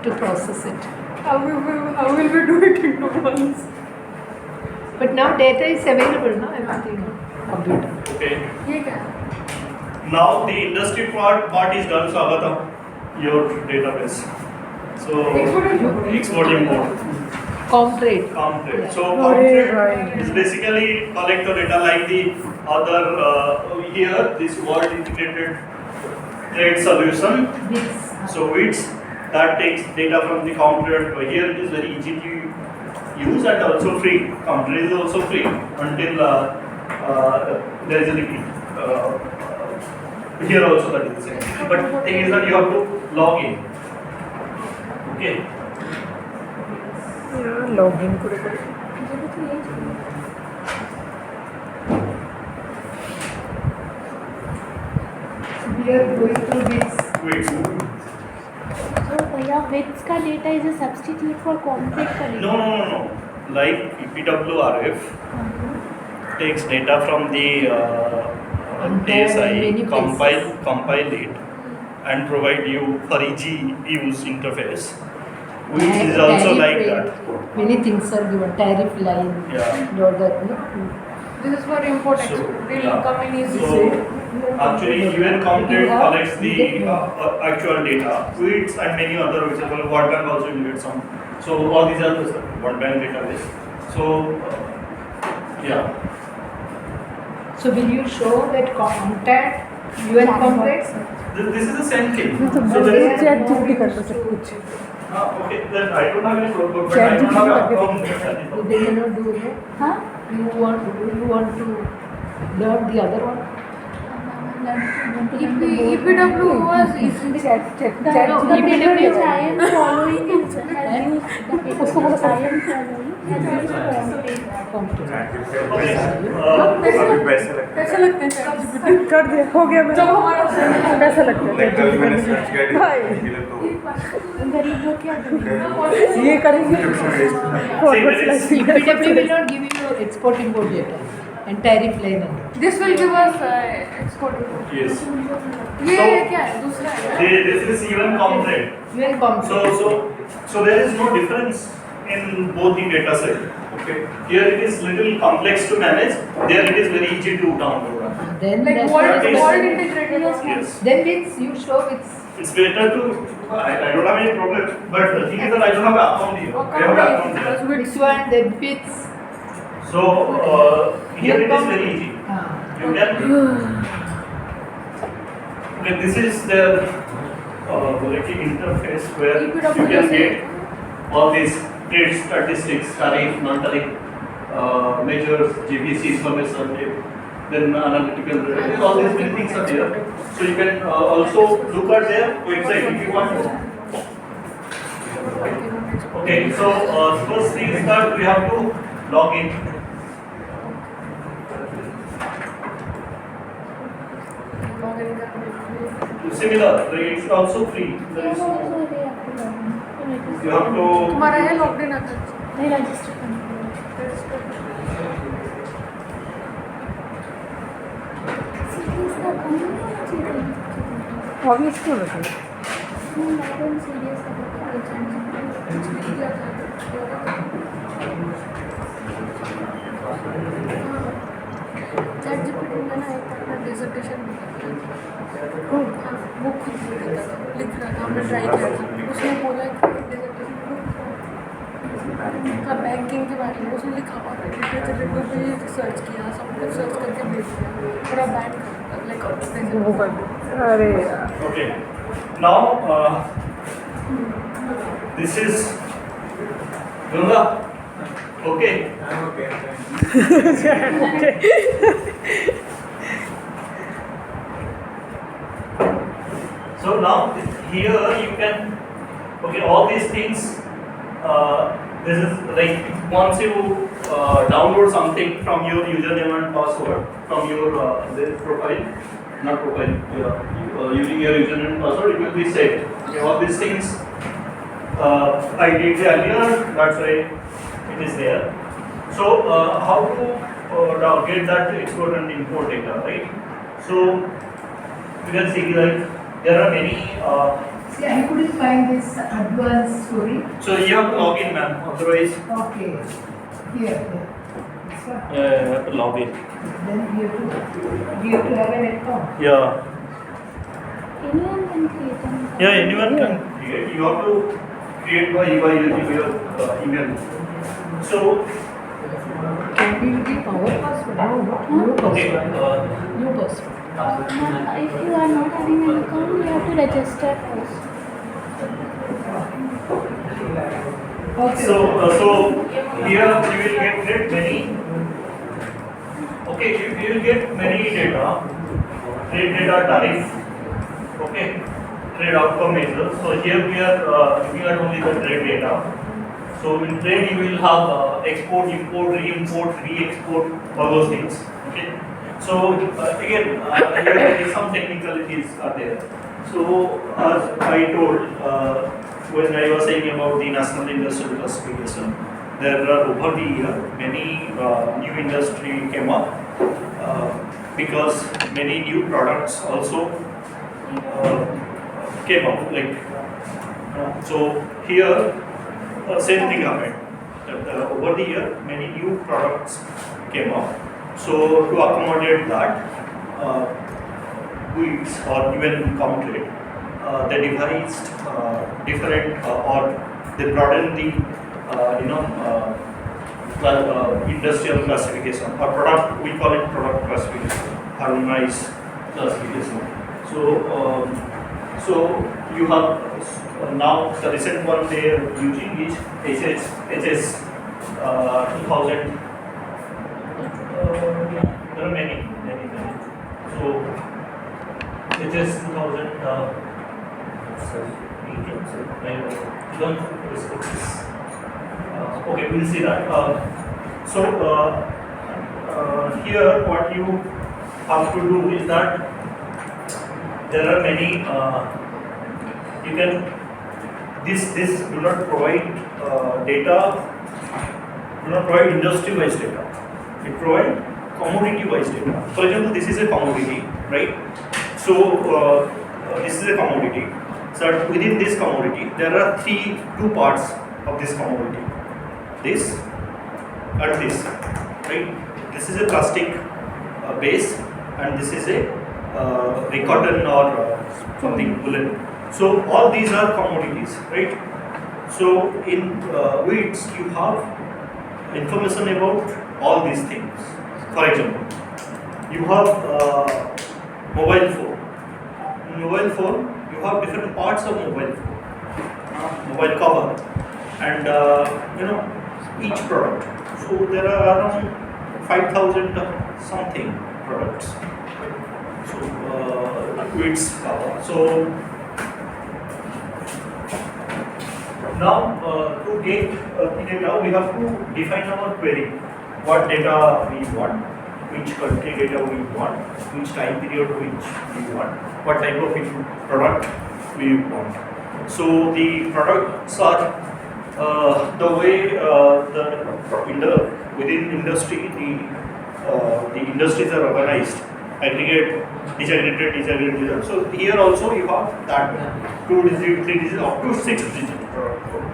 to process it. How will we do it in 2 months? But now data is available, no? Everything on computer. Okay. ये क्या? Now the industry part is done, Swagata, your database. So export import. Comtrade. Comtrade. Yeah. So Oh, Comtrade right. is basically collect the data like the other here, this world integrated trade solution. This. So WITS that takes data from the Comtrade. Here it is very easy to use and also free. Comtrade is also free until there is a limit. Here also that is the same. But thing is that you have to log in. Okay. Yeah, login kore kore. We are going through this. WITS. So भैया WITS का data is a substitute for Comtrade का data. No. Like EPWRF takes data from the Many ASI, compile it, and provide you for easy use interface. Which is also Tariff like rate. that. Many things are given. Tariff line. Yeah. Your that, no? This is for import So, export. Will yeah. come in easy. So actually UN Comtrade You have- collects the actual data, WITS and many other, which is World Bank also will get some. So all these are the World Bank database. So yeah. So will you show that contact UN Comtrade? This is the same thing. तो So there is chat GPT करता सब कुछ. okay, then I don't have any problem, but Chat I don't have GPT account. So they cannot do it. Huh? You want to learn the other one? EPW was easy. Chat The, No, the EPW paper which is- I am following is has used the paper which I am following has used Comtrade. Okay. कैसे लगते हैं ChatGPT? कर दिया, हो गया जब मेरा. हमारा कैसा लगता है? Like कल मैंने सर्च किया भाई. गरीब लोग क्या करेंगे? ये करेंगे. Forward See, there is- slash. EPW will not give you export import data and tariff line. This will give us export import. Yes. ये So- क्या है? दूसरा है. This is UN Comtrade. UN Comtrade. So there is no difference in both the data set. Okay. Here it is little complex to manage. There it is very easy to download. Then Like that's world is- world integrated. Yes. Then it's you show it's It's better to. I don't have any problem. But the thing is that I don't have an account here. I have an account there. Because this one that fits. So here it is very easy. Ah. You can. Okay, this is the interface where you can get all these trade statistics, tariff, non-tariff measures, GBC information, then analytical, all these many things are there. So you can also look at their website if you want to. Okay, so first thing is that we have to log in. similar, like it's also free. There is no, you have to. हमारा है lockdown आता है नहीं register करना obviously होता है ChatGPT में ना एक अपना डिसर्टेशन वो खुद लिख रहा था हमने ट्राई किया था उसने बोला कि डिसर्टेशन का बैंकिंग के बारे में उसने लिखा हुआ लिटरेचर रिव्यू पे सर्च किया सब कुछ सर्च करके भेज दिया पूरा बैंक लाइक वो कर दो अरे यार Okay. Now, this is Ganga. Okay. I'm okay. So now here you can, okay, all these things. This is like once you download something from your username and password from your this profile, not profile, using your username and password, it will be saved. Okay, all these things I did earlier. That's why it is there. So how to get that export and import data, right? So you can see like there are many. See, I couldn't find this advanced story. So you have to log in, ma'am. Otherwise, Okay. Here. So, you have to log in. then we have to have an account. Yeah. anyone can create an account. Yeah, anyone can create. You have to create by using your email. So, Can we give our password? No, new okay. password. New password. If you are not having an account, you have to register first. Okay. So here you will get many. Okay, you will get many data. Trade data tariff. Okay, trade outcome measures. So here we are looking at only the trade data. So in trade you will have export, import, re-import, re-export, all those things. Okay. So again, here some technicalities are there. So as I told when I was saying about the national industrial classification, there are over the year many new industry came up because many new products also came up. Like so here same thing happened. Over the year many new products came up. So to accommodate that, UITs or UN Comtrade, they devised different or they broadened the industrial classification or product. We call it product classification, harmonized classification. So you have now the recent one they are using is HS 2000. There are many. So it is 2000. Okay, we'll see that. Here what you have to do is that there are many. You can this do not provide data. Do not provide industry-wise data. It provides commodity-wise data. For example, this is a commodity, right? So this is a commodity. So within this commodity, there are two parts of this commodity. This and this, right? This is a plastic base, and this is a cotton or something woolen. So all these are commodities, right? So in wheats, you have information about all these things. For example, you have mobile phone. In mobile phone, you have different parts of mobile phone, mobile cover, and each product. So there are around 5,000 something products. So it's cover. So now to get data, we have to define our query. What data we want. which country data we want, which time period which we want, what type of product we want. So the products are the way within industry the industries are organized, aggregate, disaggregate. So here also you have that 2 digit, 3 digit, up to 6 digit product code.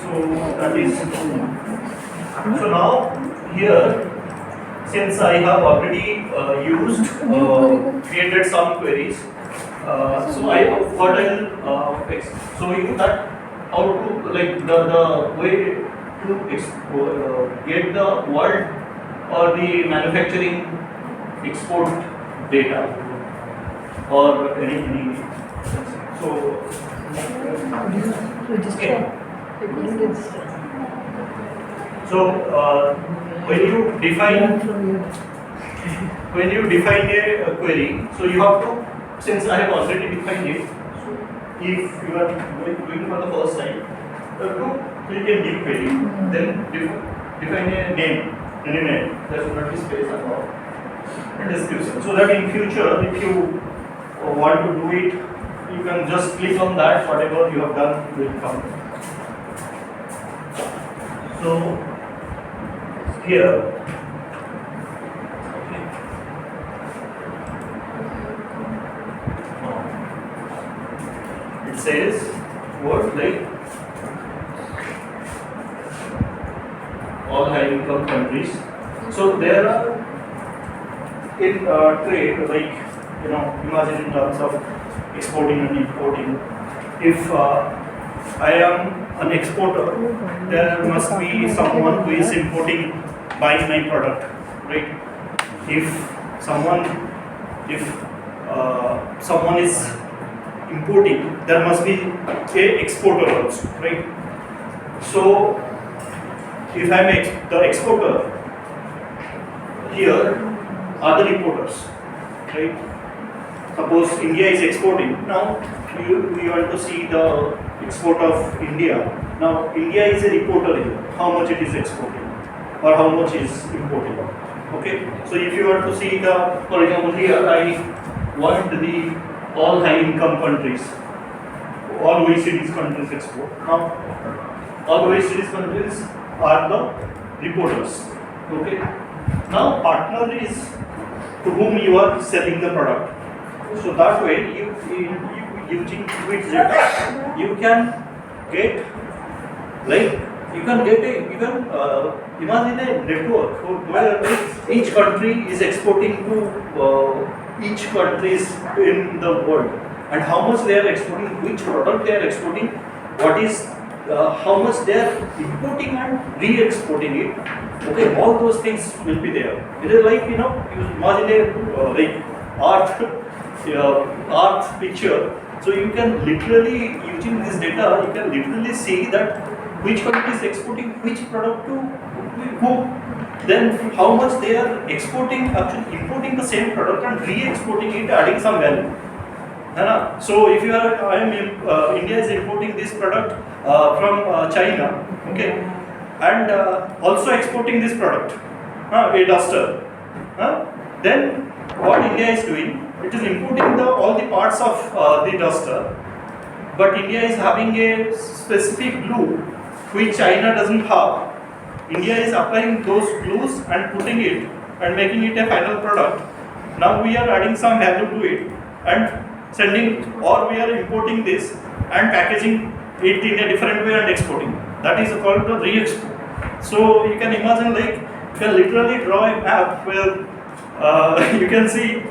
So that is. So now here, since I have already created some queries, so I will show you that how to like the way to get the world or the manufacturing export data or any so Register. so when you define a query, so you have to, since I have already defined it, if you are doing for the first time, you have to click a new query, then define a name, any name, there should not be space at all, and description, so that in future if you want to do it, you can just click on that, whatever you have done will come. So here, it says what like all high income countries. So there are in trade, like imagine in terms of exporting and importing. If I am an exporter, there must be someone who is importing, buying my product, right? If someone is importing, there must be a exporter also, right? So if I am the exporter, here are the importers, right? Suppose India is exporting. Now you want to see the export of India. Now India is a reporter here, how much it is exporting or how much is importing. Okay, so if you want to see the, for example here I want the all high income countries, all OECD countries export. Now all OECD countries are the reporters. Okay, now partner is to whom you are selling the product. So that way, you using which data, you can get imagine a network where each country is exporting to each countries in the world, and how much they are exporting, which product they are exporting, what is how much they are importing and re-exporting it. Okay, all those things will be there. It is like you imagine a like art picture. So you can literally, using this data, you can literally see that which country is exporting which product to who, then how much they are exporting, actually importing the same product and re-exporting it, adding some value. So if you are, India is importing this product from China, okay, and also exporting this product, a duster. Then what India is doing, it is importing all the parts of the duster, but India is having a specific glue which China doesn't have. India is applying those glues and putting it and making it a final product. Now we are adding some value to it and sending, or we are importing this and packaging it in a different way and exporting. That is called the re-export. So you can imagine, like, you can literally draw a map where you can see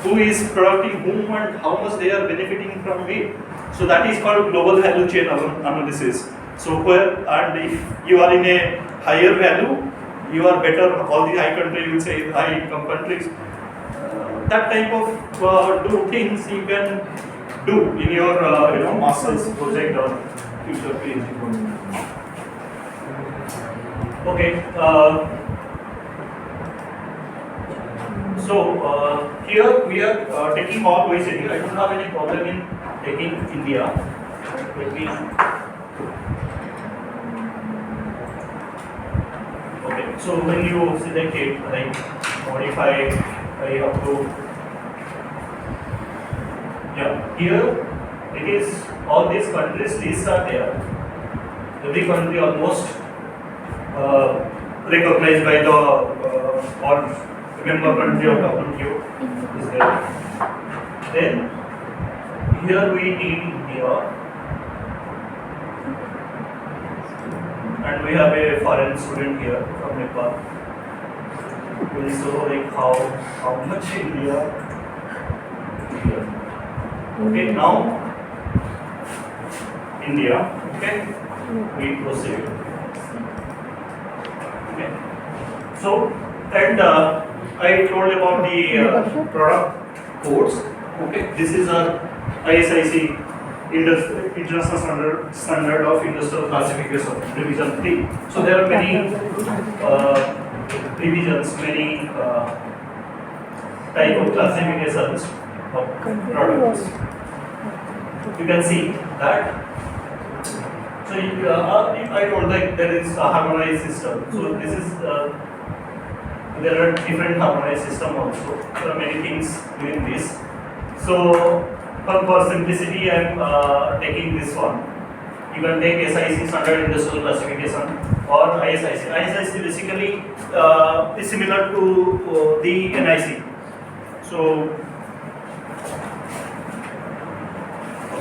who is producing whom and how much they are benefiting from it. So that is called global value chain analysis. So where, and if you are in a higher value, you are better, all the high countries will say high income countries. That type of do things you can do in your master's project or future PhD project. Okay. So here we are taking all OECD. I don't have any problem in taking India. Let me. Okay. So when you select it, like modify. I have to. Yeah, here it is. All these countries lists are there. Every country almost recognized by the or member country of WTO is there. Then here we need India, and we have a foreign student here from Nepal. We will show like how much India here. Okay, now India. Okay, we proceed. Okay, so and I told about the product codes. Okay, this is our ISIC International Standard of Industrial Classification, Division 3. So there are many divisions, many type of classifications of products. You can see that. So I told like there is a harmonized system. So this is there are different harmonized system also. There are many things within this. So for simplicity, I am taking this one. You can take SIC Standard Industrial Classification or ISIC. ISIC basically is similar to the NIC. So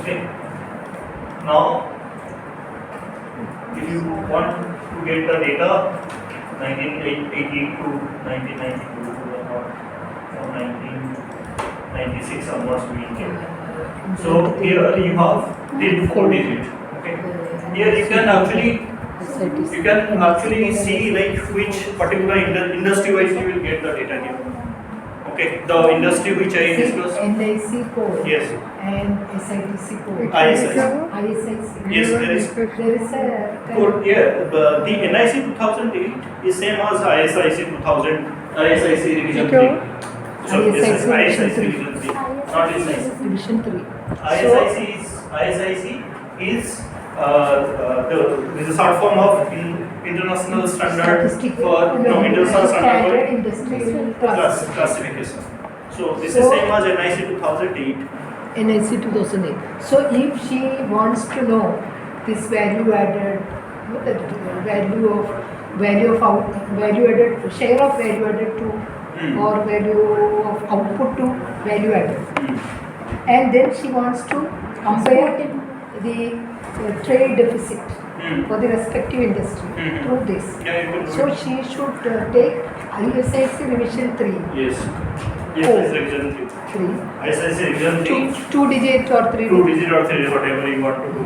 okay. Now, if you want to get the data 1988 to 1992 or 1996 onwards we can. So here you have till 4 digit. Okay. Here you can actually see like which particular industry wise you will get the data here. Okay, the industry which I discussed. NIC code. Yes. And SITC code. ISIC. Yes, there is. There is a Code, yeah, the NIC 2008 is same as ISIC 2000, ISIC Revision 3. So this is ISIC Revision 3, not SIC. Division 3. ISIC is this is short form of international standard for international standard industrial classification. So this is same as NIC 2008. NIC 2008. So if she wants to know this value added, the value added, share of value added to or value of output to value added, and then she wants to compare the trade deficit for the respective industry through this. So she should take ISIC revision 3. Yes. Yes, revision 3. ISIC revision 3. 2 digit or 3 2 digit or 3, whatever you want to do.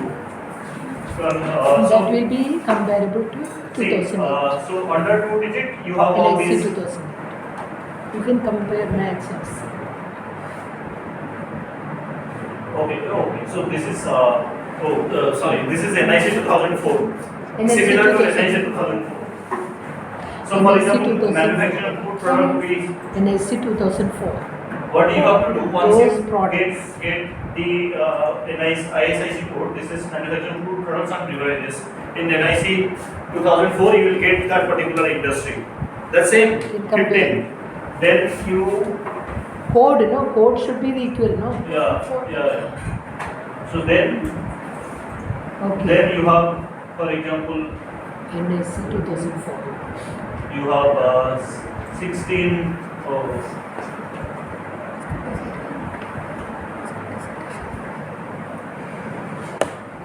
That will be comparable to 2008. So under 2 digit you have all NIC these. 2008. You can compare matches. Okay. So this is sorry. This is NIC 2004. NIC Similar to 2004. NIC 2004. So for NIC example, 2004. manufacturing food product we. NIC 2004. What you have to do once Those you products. get the ISIC code, this is manufacturing food products and beverages. In NIC 2004, you will get that particular industry. The same 15. Then you. Code, no? Code should be the equal, no? So then you have, for example, NIC 2004. you have 16.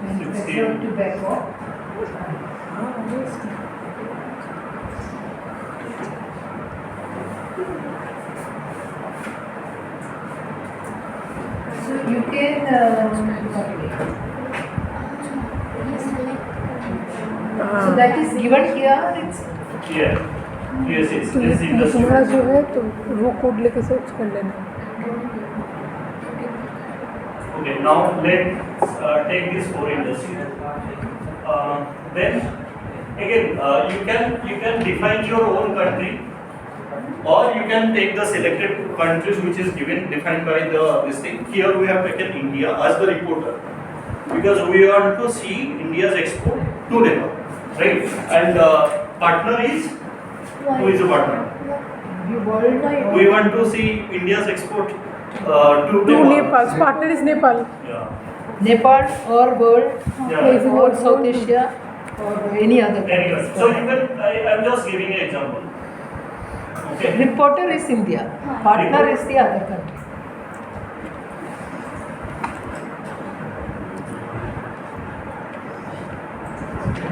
Manufactured tobacco. So you can so that is given here. It's Yes, तुम्हारा जो है तो वो code लेके search कर लेना. Okay, now let's take this 4 industry. Then again, you can define your own country, or you can take the selected countries which is defined by this thing. Here we have taken India as the reporter because we want to see India's export to Nepal, right? And partner is who is a partner? We want to see India's export to To Nepal. Partner is Nepal. Yeah. Nepal or world Yeah. or South Asia or any other Anyway, countries. so you can, I'm just giving an example. Okay. Importer is India, partner is the other country.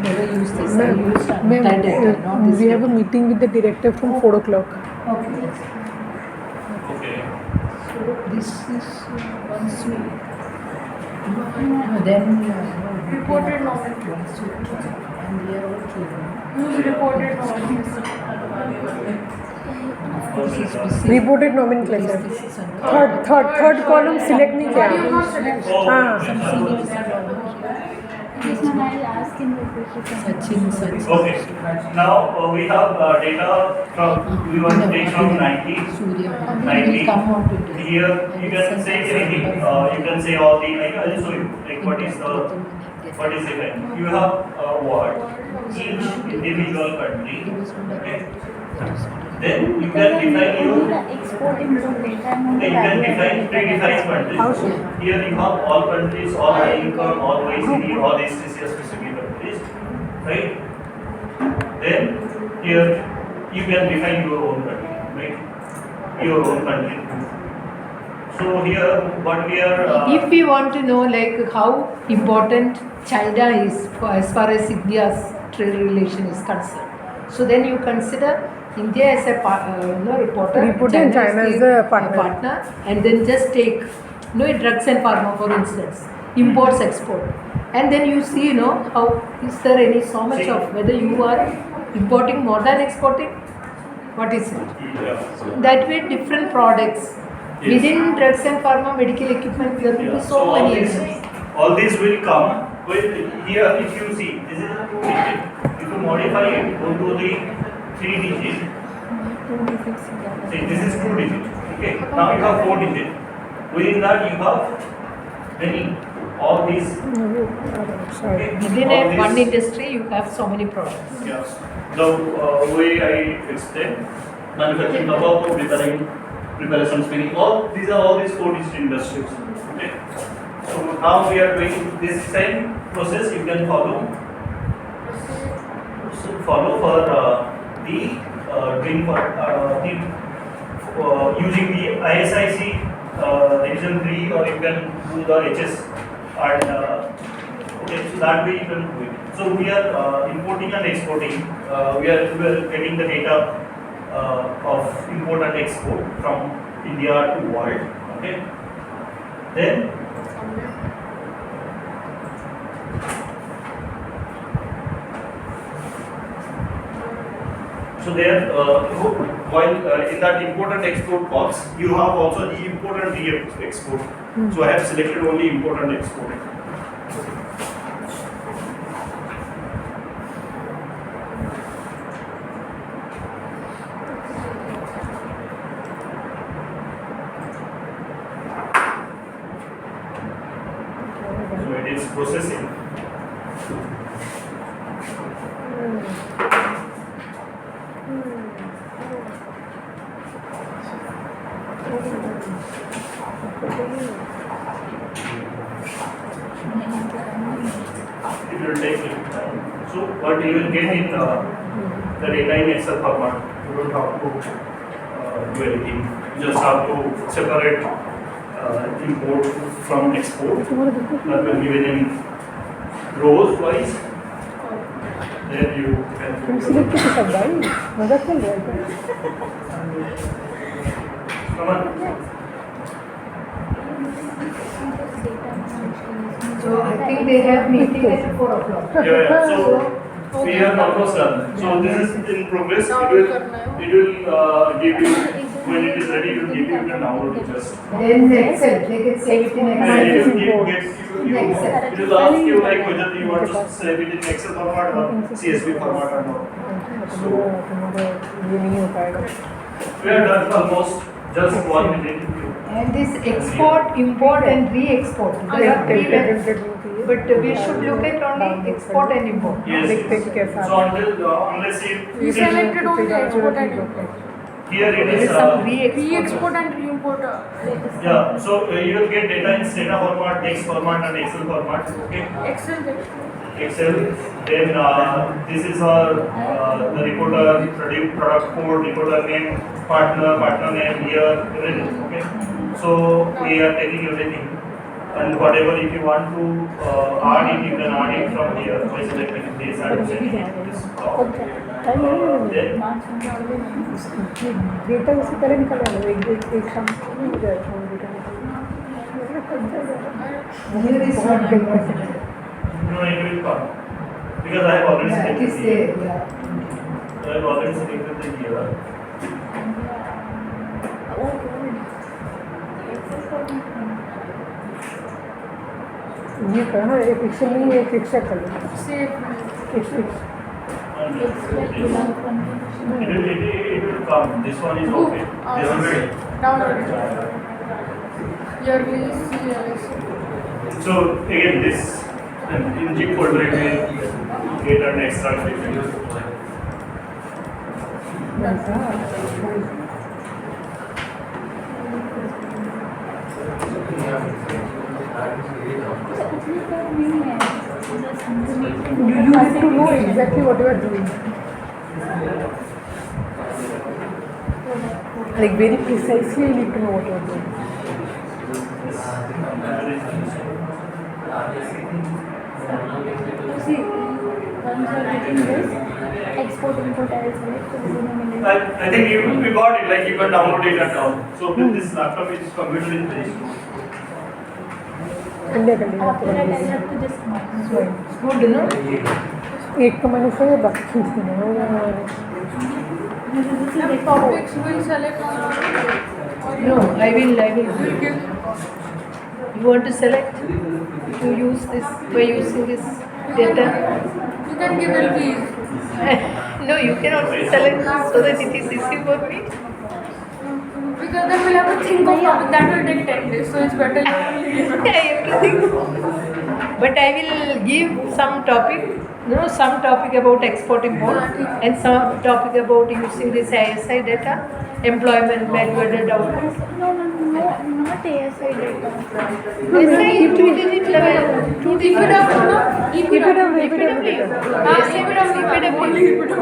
Never use this. I used Ma'am, that data, not this. we have a meeting with the director from 4 o'clock. Okay. Okay. So this is once we then Reported novel. once we and we are all clear. Use reported novel. This is busy. Reported nomenclature. This is on Third column select नहीं किया. Why you not select? Oh, हाँ. some seniors are over Yes, ma'am, I'll ask him if we should. here. Sachin. Okay. Now we have data from, we want to take from 90. Surya. 90. Will come on to this. Here you can say anything. You can say all the, like I'll show you, like what is the event. You have what each individual country. Okay. Then you can define your. Export import data and You can predefine countries. Here you have all countries, all high income, all OECD, all STCS specific countries, right? Then here you can define your own country, right? Your own country. So here what we are. If we want to know like how important China is for, as far as India's trade relation is concerned, so then you consider India as a reporter, And China is a partner. and then just take drugs and pharma for instance, imports export, and then you see how is there any so much of whether you are importing more than exporting, what is it? Yeah. That way different products. Yes. Within drugs and pharma, medical equipment, there will Yeah. be so all many these, items. all these will come with here. If you see, this is a 2-digit. If you modify it, go to the 3-digit. See, this is 2-digit. Okay. Now you have 4-digit. Within that you have many. All these. Okay. Within All one these- industry, you have so many products. Yes. The way I explained, manufacturing, tobacco, preparation, spinning, all these are all these 4-digit industries. Okay. So now we are doing this same process. You can follow for the doing for the using the ISIC Division 3, or you can do the HS and okay, so that way you can do it. So we are importing and exporting. We are getting the data of import and export from India to world. Okay. Then so there, while in that import and export box, you have also the import and re-export. So I have selected only import and export. So it is processing. It will take little time. So what you will get in the data in Excel format, you don't have to do anything. You just have to separate import from export. That will be given in rows wise. Then you can select किसी सब भाई मजाक चल रहा है come on. So I think they have meeting at 4 o'clock. Yeah. So we are almost done. So this is in progress. It will give you when it is ready. It will give you can download it just. Then Excel, they can save it in And Excel. it will it will ask you like whether you want to save it in Excel format or CSV format or not. So तुम्हारा ये नहीं हो पाएगा we are done almost just 1 minute. And this export, import and re-export. But we should look at only export and import. Yes. देखते हैं कि कैसा So until unless You selected only export and import. Here it There is. is some re-export. Re-export and re-import. Yeah, so you will get data in data format, text format, and Excel format. Okay. Excel. Excel. Then this is the reporter, product code, reporter name, partner name, year, everything. Okay. So we are taking everything, and whatever if you want to add it, you can add it from here by selecting this and setting this block. Then data इससे पहले निकल आया एक शाम में हो जाए Here is not big. no, it will come because I have already Yeah, it selected is here. there. Yeah. I have already selected the year. ये करना एक एक्सेल नहीं एक एक्सेल कर लो Save. Excel And it will come. This one is okay. This one will. Download it. Yearly CLS. So again, this in zip folder it will get an extra clip. You need to know exactly what you are doing. Like very precisely, you need to know what you are doing. See, once you are getting this, export import as well, so within a minute. I think you got it. Like you can download it and all. So this laptop is computer is very slow. After that, I have to just Good, no? एक तो मैंने से बाकी खींच देना Topics will select on. No, I will. Will give. You want to select to use this by using this data? You can give LPs. No, you can also select so that it is easy for me. Because then we'll have to think of topic that will take 10 days. So it's better you only give it. I have to think. But I will give some topic, some topic about export import and some topic about using this ISI data, employment value added output. no, not ASI data. ISI, 2-digit level, 2-digit EPWF, no? EPWF EPWF. EPWF. EPWF.